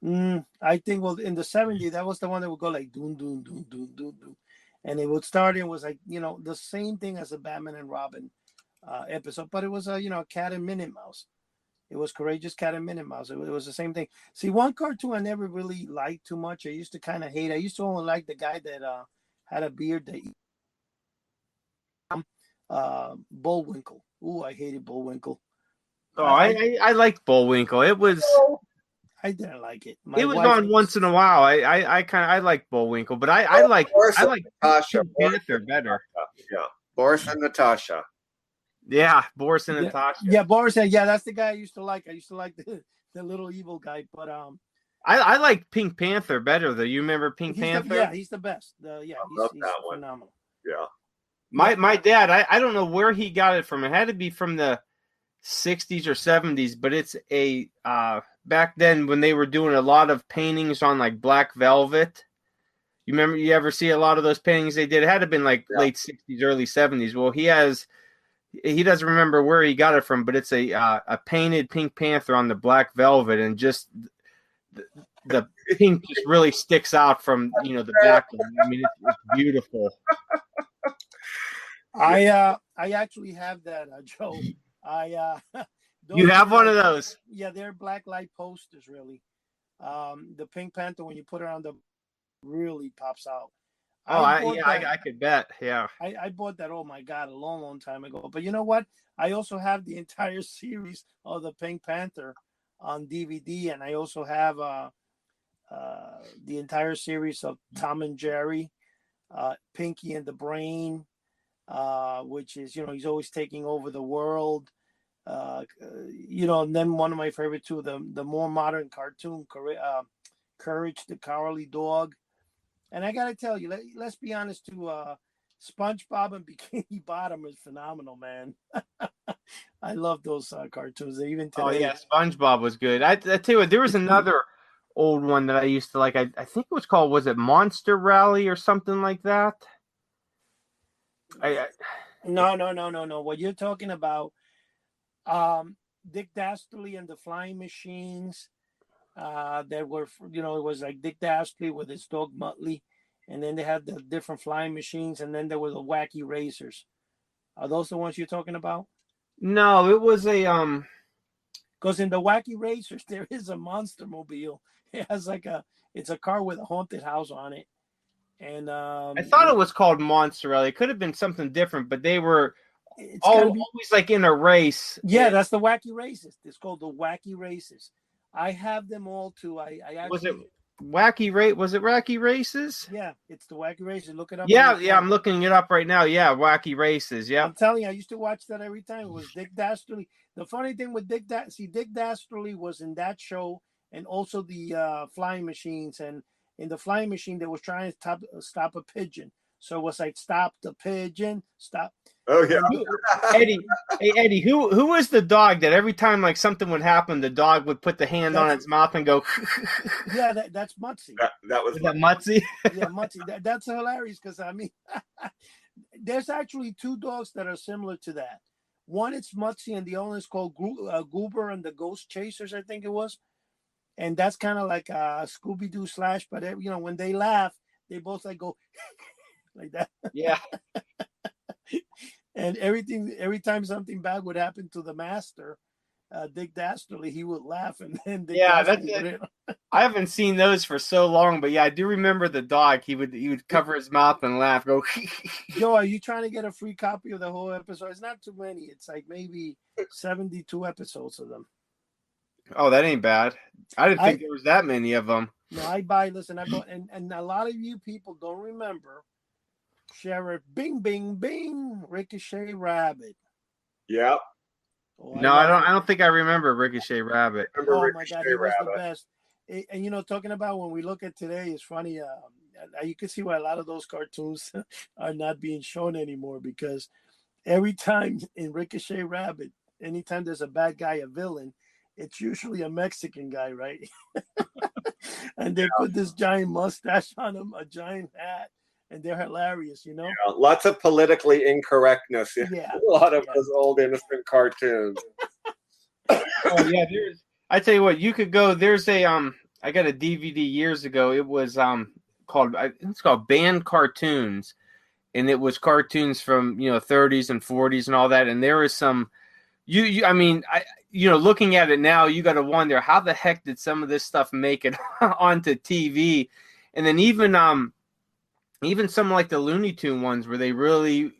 Speaker 2: I think in the 70s, that was the one that would go like doom doom doom doom doom doom, and it would start and was like the same thing as a Batman and Robin episode, but it was a Cat and Minute Mouse. It was Courageous Cat and Minute Mouse. It was the same thing. See, one cartoon I never really liked too much. I used to kind of hate. I used to only like the guy that had a beard. Bullwinkle. Ooh, I hated Bullwinkle.
Speaker 1: Oh, I liked Bullwinkle. It was.
Speaker 2: I didn't like it.
Speaker 1: It was on once in a while. I like Bullwinkle, but I like
Speaker 3: Natasha
Speaker 1: Panther better.
Speaker 3: Yeah, Boris and Natasha.
Speaker 1: Yeah, Boris and Natasha.
Speaker 2: Yeah, Boris. Yeah, that's the guy I used to like. I used to like the little evil guy, but
Speaker 1: I like Pink Panther better though. You remember Pink Panther?
Speaker 2: He's the best. He's phenomenal.
Speaker 3: Yeah.
Speaker 1: My dad, I don't know where he got it from. It had to be from the 60s or 70s, but it's a back then when they were doing a lot of paintings on like black velvet. You remember? You ever see a lot of those paintings they did? It had to have been like late 60s, early 70s. Well, he doesn't remember where he got it from, but it's a painted Pink Panther on the black velvet, and just the pink just really sticks out from the background. I mean, it's beautiful.
Speaker 2: I actually have that, Joe.
Speaker 1: You have one of those?
Speaker 2: Yeah, they're black light posters, really. The Pink Panther, when you put it on really pops out.
Speaker 1: Oh, I could bet. Yeah.
Speaker 2: I bought that, oh my God, a long, long time ago. But you know what? I also have the entire series of the Pink Panther on DVD, and I also have the entire series of Tom and Jerry, Pinky and the Brain, which is, he's always taking over the world. And then one of my favorite too, the more modern cartoon, Courage the Cowardly Dog. And I gotta tell you, let's be honest too, SpongeBob and Bikini Bottom is phenomenal, man. I love those cartoons. Even today.
Speaker 1: Oh yeah, SpongeBob was good. I tell you what, there was another old one that I used to like. I think it was it Monster Rally or something like that?
Speaker 2: No. What you're talking about, Dick Dastardly and the Flying Machines. That were, it was like Dick Dastardly with his dog Muttley, and then they had the different flying machines, and then there were the wacky racers. Are those the ones you're talking about?
Speaker 1: No, it was
Speaker 2: because in the wacky racers there is a monster mobile. It has it's a car with a haunted house on it, and
Speaker 1: I thought it was called Monster Rally. It could have been something different, but they were always like in a race.
Speaker 2: Yeah, that's the wacky races. It's called the wacky races. I have them all too. I actually,
Speaker 1: was it Wacky Races?
Speaker 2: Yeah, it's the Wacky Races. Look it up.
Speaker 1: Yeah, I'm looking it up right now. Yeah, Wacky Races. Yeah,
Speaker 2: I'm telling you, I used to watch that every time. It was Dick Dastardly. The funny thing with Dick Dastardly was in that show, and also the Flying Machines. And in the Flying Machine, they was trying to stop a pigeon. So it was like, stop the pigeon, stop.
Speaker 3: Oh yeah,
Speaker 1: Eddie, who was the dog that every time like something would happen, the dog would put the hand on its mouth and go?
Speaker 2: Yeah, that's Mutsy.
Speaker 3: Was
Speaker 1: that Mutsy?
Speaker 2: Yeah, Mutsy. That's hilarious because I mean, there's actually two dogs that are similar to that. One it's Mutsy, and the other is called Goober and the Ghost Chasers, I think it was. And that's kind of like a Scooby Doo slash, but when they laugh, they both like go. Like that.
Speaker 1: Yeah.
Speaker 2: And every time something bad would happen to the master, Dick Dastardly, he would laugh, and then
Speaker 1: that's it. I haven't seen those for so long, but yeah, I do remember the dog. He would cover his mouth and laugh. Go.
Speaker 2: Joe, are you trying to get a free copy of the whole episode? It's not too many. It's like maybe 72 episodes of them.
Speaker 1: Oh, that ain't bad. I didn't think there was that many of them.
Speaker 2: No, I bought, and a lot of you people don't remember. Sheriff Bing Bing Bing Ricochet Rabbit.
Speaker 3: Yeah.
Speaker 1: Oh, I don't think I remember Ricochet Rabbit.
Speaker 2: Oh my God, he was the best. And talking about when we look at today, it's funny. You can see why a lot of those cartoons are not being shown anymore, because every time in Ricochet Rabbit, anytime there's a bad guy, a villain, it's usually a Mexican guy, right? And they put this giant mustache on him, a giant hat, and they're hilarious, you know?
Speaker 3: Yeah, lots of politically incorrectness in a lot of those old innocent cartoons.
Speaker 1: Oh yeah, I tell you what, you could go. There's a I got a DVD years ago. It was it's called Banned Cartoons, and it was cartoons from 30s and 40s and all that. And there is some I mean, looking at it now, you got to wonder how the heck did some of this stuff make it onto TV, and then even some like the Looney Tune ones where they really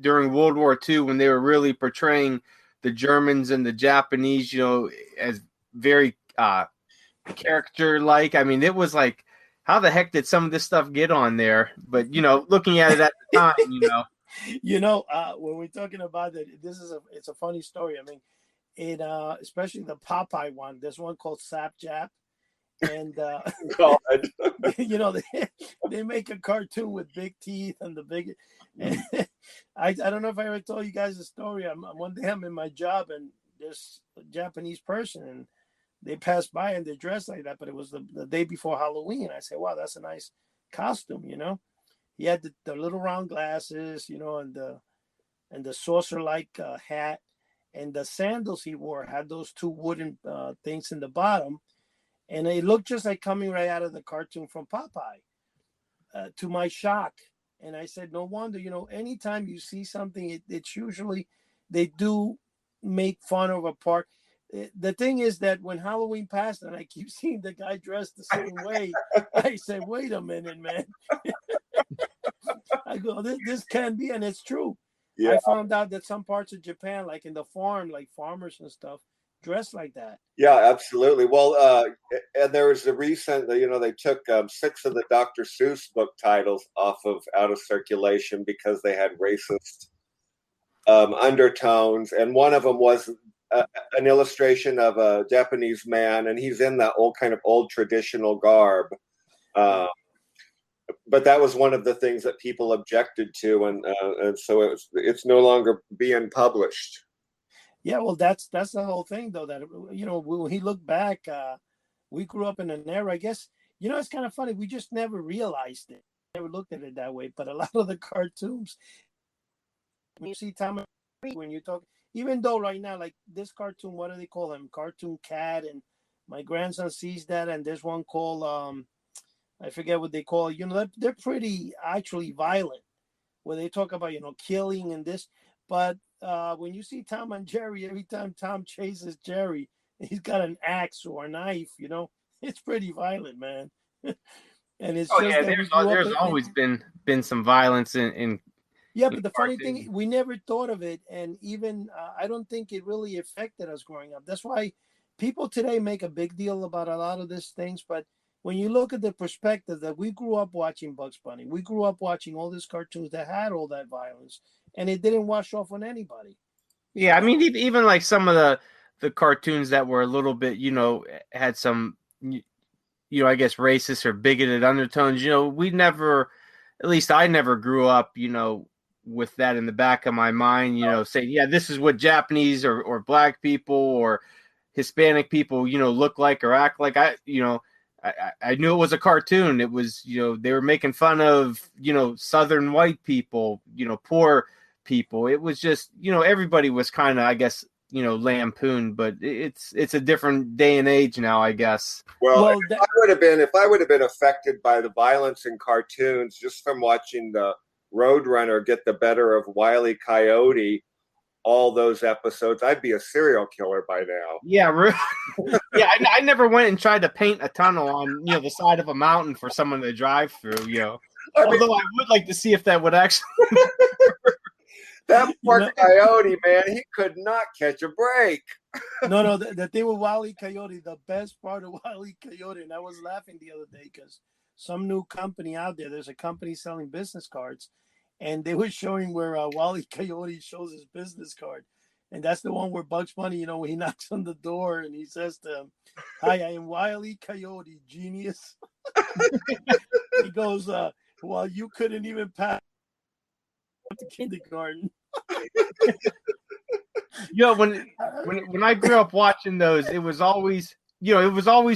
Speaker 1: during World War II when they were really portraying the Germans and the Japanese, as very character-like. I mean, it was like, how the heck did some of this stuff get on there? But, looking at it at the time,
Speaker 2: when we're talking about it, it's a funny story. I mean, especially the Popeye one, there's one called Sap Jap. And, they make a cartoon with big teeth and the big. I don't know if I ever told you guys the story. One day I'm in my job and there's a Japanese person and they pass by and they're dressed like that, but it was the day before Halloween. I said, wow, that's a nice costume, He had the little round glasses, and the saucer-like hat, and the sandals he wore had those two wooden things in the bottom, and it looked just like coming right out of the cartoon from Popeye. To my shock, and I said, no wonder, anytime you see something, it's usually they do make fun of a part. The thing is that when Halloween passed and I keep seeing the guy dressed the same way, I said, wait a minute, man. I go, this can be, and it's true. Yeah. I found out that some parts of Japan, like in the farm, like farmers and stuff, dress like that.
Speaker 3: Yeah, absolutely. Well, and there was a recent, they took 6 of the Dr. Seuss book titles out of circulation because they had racist undertones, and one of them was an illustration of a Japanese man, and he's in that old traditional garb. But that was one of the things that people objected to, and so it's no longer being published.
Speaker 2: Yeah, well, that's the whole thing, though. That when he looked back, we grew up in an era. I guess it's kind of funny. We just never realized it, never looked at it that way. But a lot of the cartoons, when you see Tom, when you talk, even though right now, like this cartoon, what do they call him? Cartoon Cat, and my grandson sees that, and there's one called I forget what they call it. They're pretty actually violent, where they talk about killing and this. But when you see Tom and Jerry, every time Tom chases Jerry, he's got an axe or a knife. It's pretty violent, man. And it's
Speaker 1: there's always been some violence in.
Speaker 2: Yeah, but the funny thing, we never thought of it, and even I don't think it really affected us growing up. That's why people today make a big deal about a lot of these things. But when you look at the perspective that we grew up watching Bugs Bunny, we grew up watching all these cartoons that had all that violence, and it didn't wash off on anybody.
Speaker 1: Yeah, I mean, even like some of the cartoons that were a little bit, had some, I guess, racist or bigoted undertones. We never, at least I never grew up, with that in the back of my mind, saying, yeah, this is what Japanese or black people or Hispanic people, look like or act like. I knew it was a cartoon. It was, they were making fun of, Southern white people, poor people. It was just, everybody was kind of, I guess, lampooned, but it's a different day and age now, I guess.
Speaker 3: Well, if I would have been affected by the violence in cartoons just from watching the Roadrunner get the better of Wile E. Coyote, all those episodes, I'd be a serial killer by now.
Speaker 1: Yeah, really. Yeah, I never went and tried to paint a tunnel on the side of a mountain for someone to drive through. Although I would like to see if that would actually.
Speaker 3: That poor coyote, man, he could not catch a break.
Speaker 2: No, the thing with Wile E. Coyote, the best part of Wile E. Coyote, and I was laughing the other day because some new company out there's a company selling business cards, and they were showing where Wile E. Coyote shows his business card. And that's the one where Bugs Bunny, when he knocks on the door and he says to him, "Hi, I am Wile E. Coyote, genius." He goes, "Well, you couldn't even pass the kindergarten."
Speaker 1: When I grew up watching those, it was always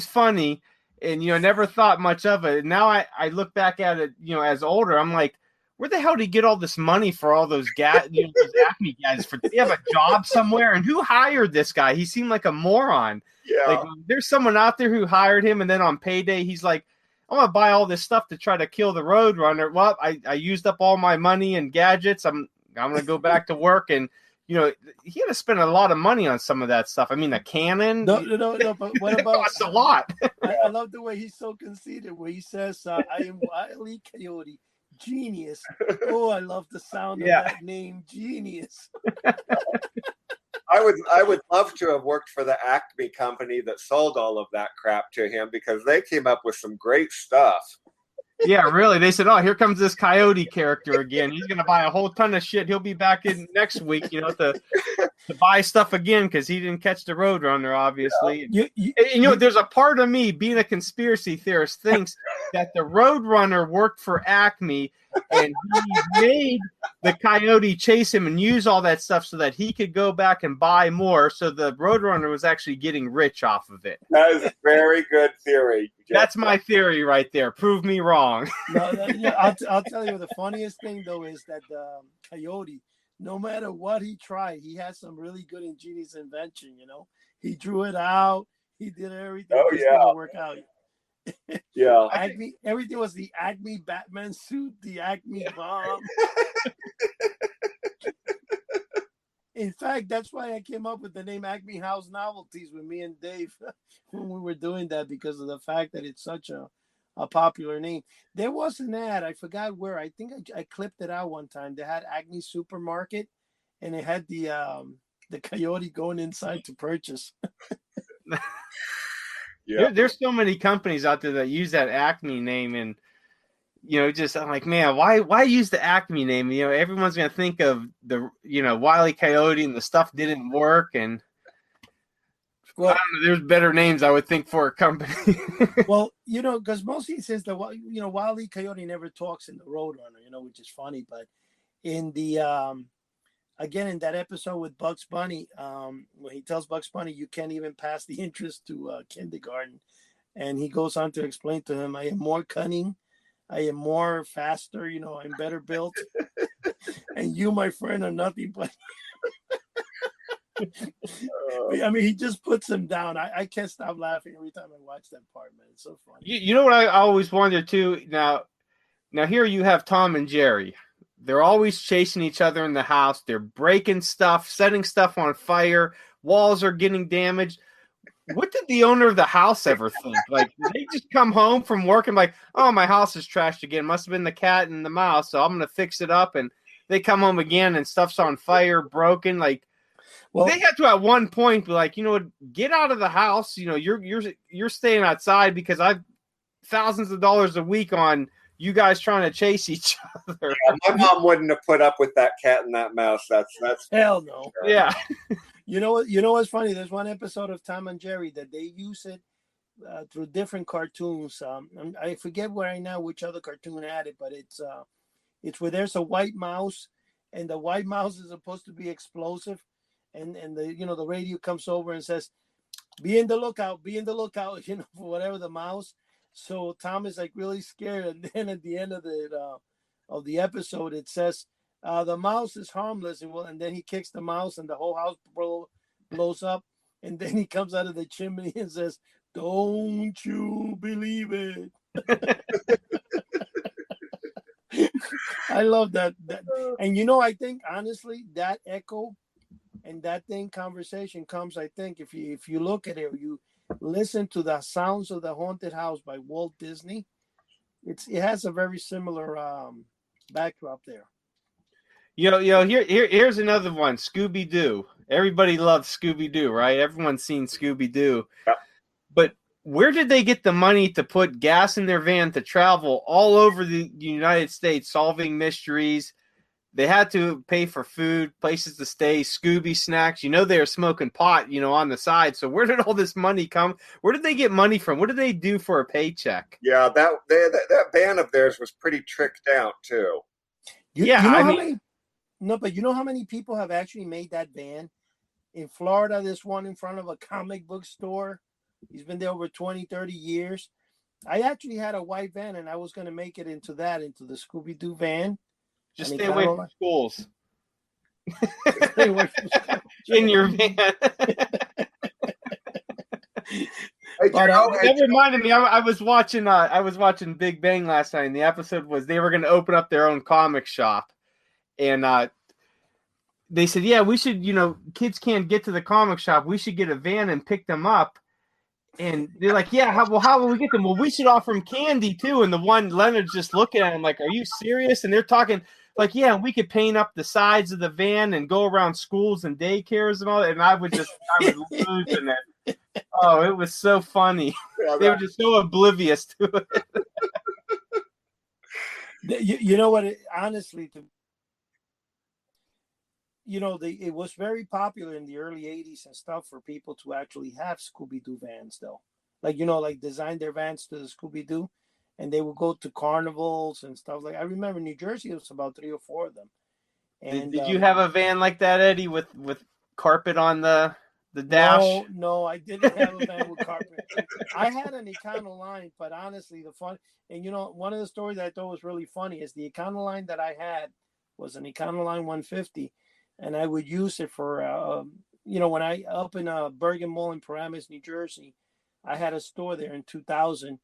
Speaker 1: funny, and never thought much of it. Now I look back at it, as older, I'm like, where the hell did he get all this money for all those those Acme guys? Did he have a job somewhere? And who hired this guy? He seemed like a moron.
Speaker 3: Yeah.
Speaker 1: Like, there's someone out there who hired him, and then on payday, he's like, I'm going to buy all this stuff to try to kill the Roadrunner. Well, I used up all my money and gadgets. I'm going to go back to work. And, he had to spend a lot of money on some of that stuff. I mean, the cannon.
Speaker 2: No, but what about...
Speaker 1: Costs a lot.
Speaker 2: I love the way he's so conceited, where he says, I am Wile E. Coyote. Genius. Oh, I love the sound of that name, Genius.
Speaker 3: I would love to have worked for the Acme company that sold all of that crap to him, because they came up with some great stuff.
Speaker 1: Yeah, really. They said, oh, here comes this Coyote character again. He's going to buy a whole ton of shit. He'll be back in next week, to buy stuff again because he didn't catch the Roadrunner, obviously. Yeah. There's a part of me, being a conspiracy theorist, thinks that the Roadrunner worked for Acme and he made the Coyote chase him and use all that stuff so that he could go back and buy more. So the Roadrunner was actually getting rich off of it.
Speaker 3: That is a very good theory.
Speaker 1: That's my theory right there. Prove me wrong.
Speaker 2: I'll tell you, the funniest thing, though, is that Coyote, no matter what he tried, he had some really good ingenious invention, He drew it out. He did everything.
Speaker 3: Oh,
Speaker 2: just
Speaker 3: yeah.
Speaker 2: didn't work out.
Speaker 3: Yeah.
Speaker 2: Acme, everything was the Acme Batman suit, the Acme bomb. In fact, that's why I came up with the name Acme House Novelties with me and Dave when we were doing that, because of the fact that it's such a popular name. There was an ad, I forgot where. I think I clipped it out one time. They had Acme Supermarket, and it had the Coyote going inside to purchase.
Speaker 3: Yeah.
Speaker 1: There's so many companies out there that use that Acme name, and I'm like, man, why use the Acme name? Everyone's gonna think of the Wile E. Coyote, and the stuff didn't work, and I don't know, there's better names I would think for a company.
Speaker 2: Well, because mostly since Wile E. Coyote never talks in the Roadrunner, which is funny, but in the again, in that episode with Bugs Bunny, when he tells Bugs Bunny, you can't even pass the interest to kindergarten. And he goes on to explain to him, I am more cunning. I am more faster. I'm better built. And you, my friend, are nothing but... I mean, he just puts him down. I can't stop laughing every time I watch that part, man. It's so funny.
Speaker 1: You know what I always wonder, too? Now here you have Tom and Jerry. They're always chasing each other in the house. They're breaking stuff, setting stuff on fire. Walls are getting damaged. What did the owner of the house ever think? Like, did they just come home from work and like, oh, my house is trashed again. Must have been the cat and the mouse, so I'm going to fix it up. And they come home again and stuff's on fire, broken. Like, well, they had to at one point be like, get out of the house. You're staying outside because I've thousands of dollars a week on you guys trying to chase each other.
Speaker 3: Yeah, my mom wouldn't have put up with that cat and that mouse. That's
Speaker 2: hell no.
Speaker 1: Yeah.
Speaker 2: You know what's funny? There's one episode of Tom and Jerry that they use it through different cartoons. I forget right now which other cartoon had it, but it's where there's a white mouse, and the white mouse is supposed to be explosive, and the radio comes over and says, be in the lookout, for whatever the mouse. So Tom is like really scared, and then at the end of the episode, it says the mouse is harmless, and then he kicks the mouse, and the whole house blows up, and then he comes out of the chimney and says, "Don't you believe it?" I love that, and I think honestly that echo and that conversation comes. I think if you look at it, you listen to the Sounds of the Haunted House by Walt Disney. It has a very similar backdrop there.
Speaker 1: Here's another one. Scooby-Doo. Everybody loves Scooby-Doo, right? Everyone's seen Scooby-Doo. Yeah. But where did they get the money to put gas in their van to travel all over the United States solving mysteries? They had to pay for food, places to stay, Scooby snacks. They were smoking pot, on the side. So where did all this money come? Where did they get money from? What did they do for a paycheck?
Speaker 3: Yeah, that van of theirs was pretty tricked out too.
Speaker 2: But you know how many people have actually made that van? In Florida, there's one in front of a comic book store. He's been there over 20, 30 years. I actually had a white van, and I was going to make it into the Scooby-Doo van.
Speaker 1: Just stay away from schools.
Speaker 2: Stay away from schools.
Speaker 1: In your van. That reminded me. I was watching Big Bang last night, and the episode was they were going to open up their own comic shop, and they said, "Yeah, we should. Kids can't get to the comic shop. We should get a van and pick them up." And they're like, "Yeah, how will we get them? Well, we should offer them candy too." And the one Leonard's just looking at him like, "Are you serious?" And they're talking like, "Yeah, we could paint up the sides of the van and go around schools and daycares and all that." And I was losing it. Oh, it was so funny. Yeah, they were just so oblivious to it.
Speaker 2: You know what? Honestly, it was very popular in the early 80s and stuff for people to actually have Scooby-Doo vans, though. Like design their vans to the Scooby-Doo, and they would go to carnivals and stuff. Like I remember New Jersey, there was about 3 or 4 of them. And
Speaker 1: did you have a van like that, Eddie, with carpet on the dash?
Speaker 2: No, I didn't have a van with carpet. I had an Econoline, but honestly, one of the stories that I thought was really funny is the Econoline that I had was an Econoline 150, and I would use it for, when I up in Bergen Mall in Paramus, New Jersey, I had a store there in 2000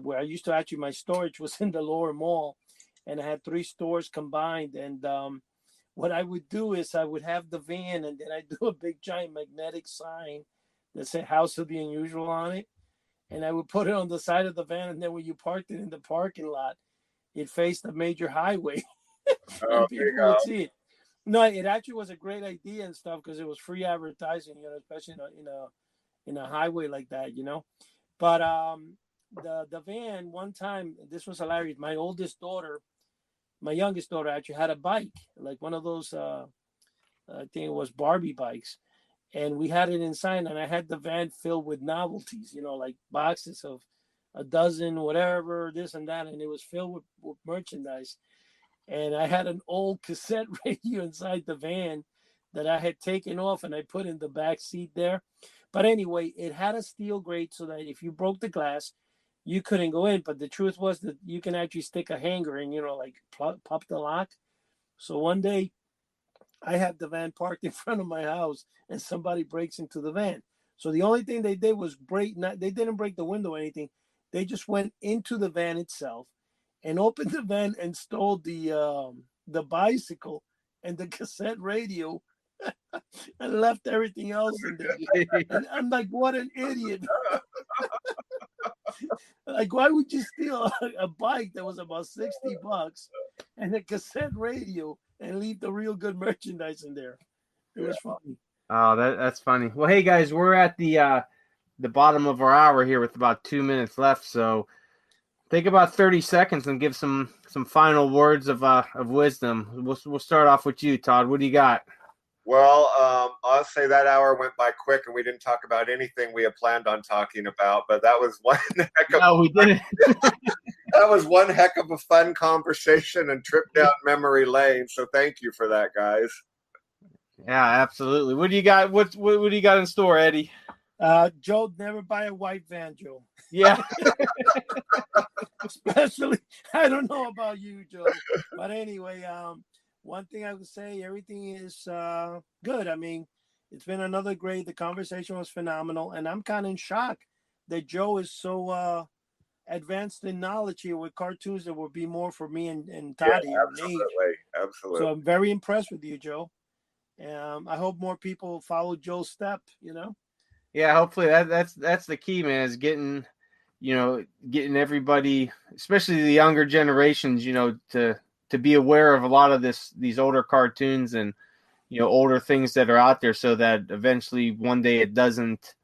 Speaker 2: where I used to my storage was in the lower mall, and I had 3 stores combined, and what I would do is I would have the van, and then I'd do a big giant magnetic sign that said House of the Unusual on it. And I would put it on the side of the van. And then when you parked it in the parking lot, it faced a major highway. And people would see it. No, it actually was a great idea and stuff because it was free advertising, especially in a highway like that, But the van, one time, this was hilarious. My youngest daughter actually had a bike, like one of those, I think it was Barbie bikes. And we had it inside, and I had the van filled with novelties, like boxes of a dozen, whatever, this and that. And it was filled with merchandise. And I had an old cassette radio inside the van that I had taken off, and I put in the back seat there. But anyway, it had a steel grate so that if you broke the glass, you couldn't go in, but the truth was that you can actually stick a hanger and, pop the lock. So one day I had the van parked in front of my house and somebody breaks into the van. So the only thing they did was they didn't break the window or anything. They just went into the van itself and opened the van and stole the bicycle and the cassette radio and left everything else in there. And I'm like, what an idiot. Like, why would you steal a bike that was about $60 and a cassette radio and leave the real good merchandise in there? It was funny.
Speaker 1: Oh, that's funny. Well, hey guys, we're at the bottom of our hour here with about 2 minutes left. So take about 30 seconds and give some final words of wisdom. We'll start off with you, Todd. What do you got?
Speaker 3: Well, I'll say that hour went by quick, and we didn't talk about anything we had planned on talking about. But that was one heck of
Speaker 1: no, we didn't.
Speaker 3: That was one heck of a fun conversation and trip down memory lane. So thank you for that, guys.
Speaker 1: Yeah, absolutely. What do you got? What do you got in store, Eddie?
Speaker 2: Joe, never buy a white van, Joe.
Speaker 1: Yeah.
Speaker 2: Especially, I don't know about you, Joe, but anyway, one thing I would say, everything is good. I mean, it's been another great. The conversation was phenomenal, and I'm kind of in shock that Joe is so advanced in knowledge here with cartoons that would be more for me and Toddy.
Speaker 3: Yeah, absolutely.
Speaker 2: So I'm very impressed with you, Joe. I hope more people follow Joe's step.
Speaker 1: Yeah, hopefully that's the key, man. Is getting everybody, especially the younger generations, to be aware of a lot of these older cartoons and older things that are out there, so that eventually one day it doesn't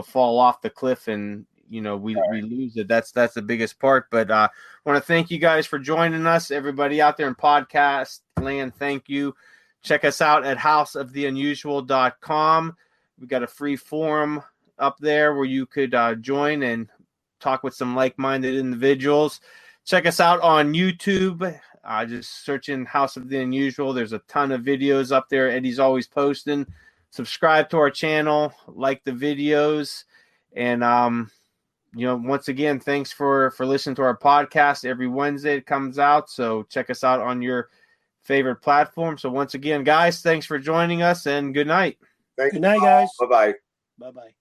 Speaker 1: fall off the cliff and we lose it. That's the biggest part. But I want to thank you guys for joining us. Everybody out there in podcast land, thank you. Check us out at houseoftheunusual.com. We got a free forum up there where you could join and talk with some like-minded individuals. Check us out on YouTube. Just search in House of the Unusual. There's a ton of videos up there. Eddie's always posting. subscribe to our channel, like the videos, and once again, thanks for listening to our podcast. Every Wednesday it comes out, so check us out on your favorite platform. So once again, guys, thanks for joining us, and good night.
Speaker 2: Good night, guys.
Speaker 3: Bye-bye.
Speaker 2: Bye-bye.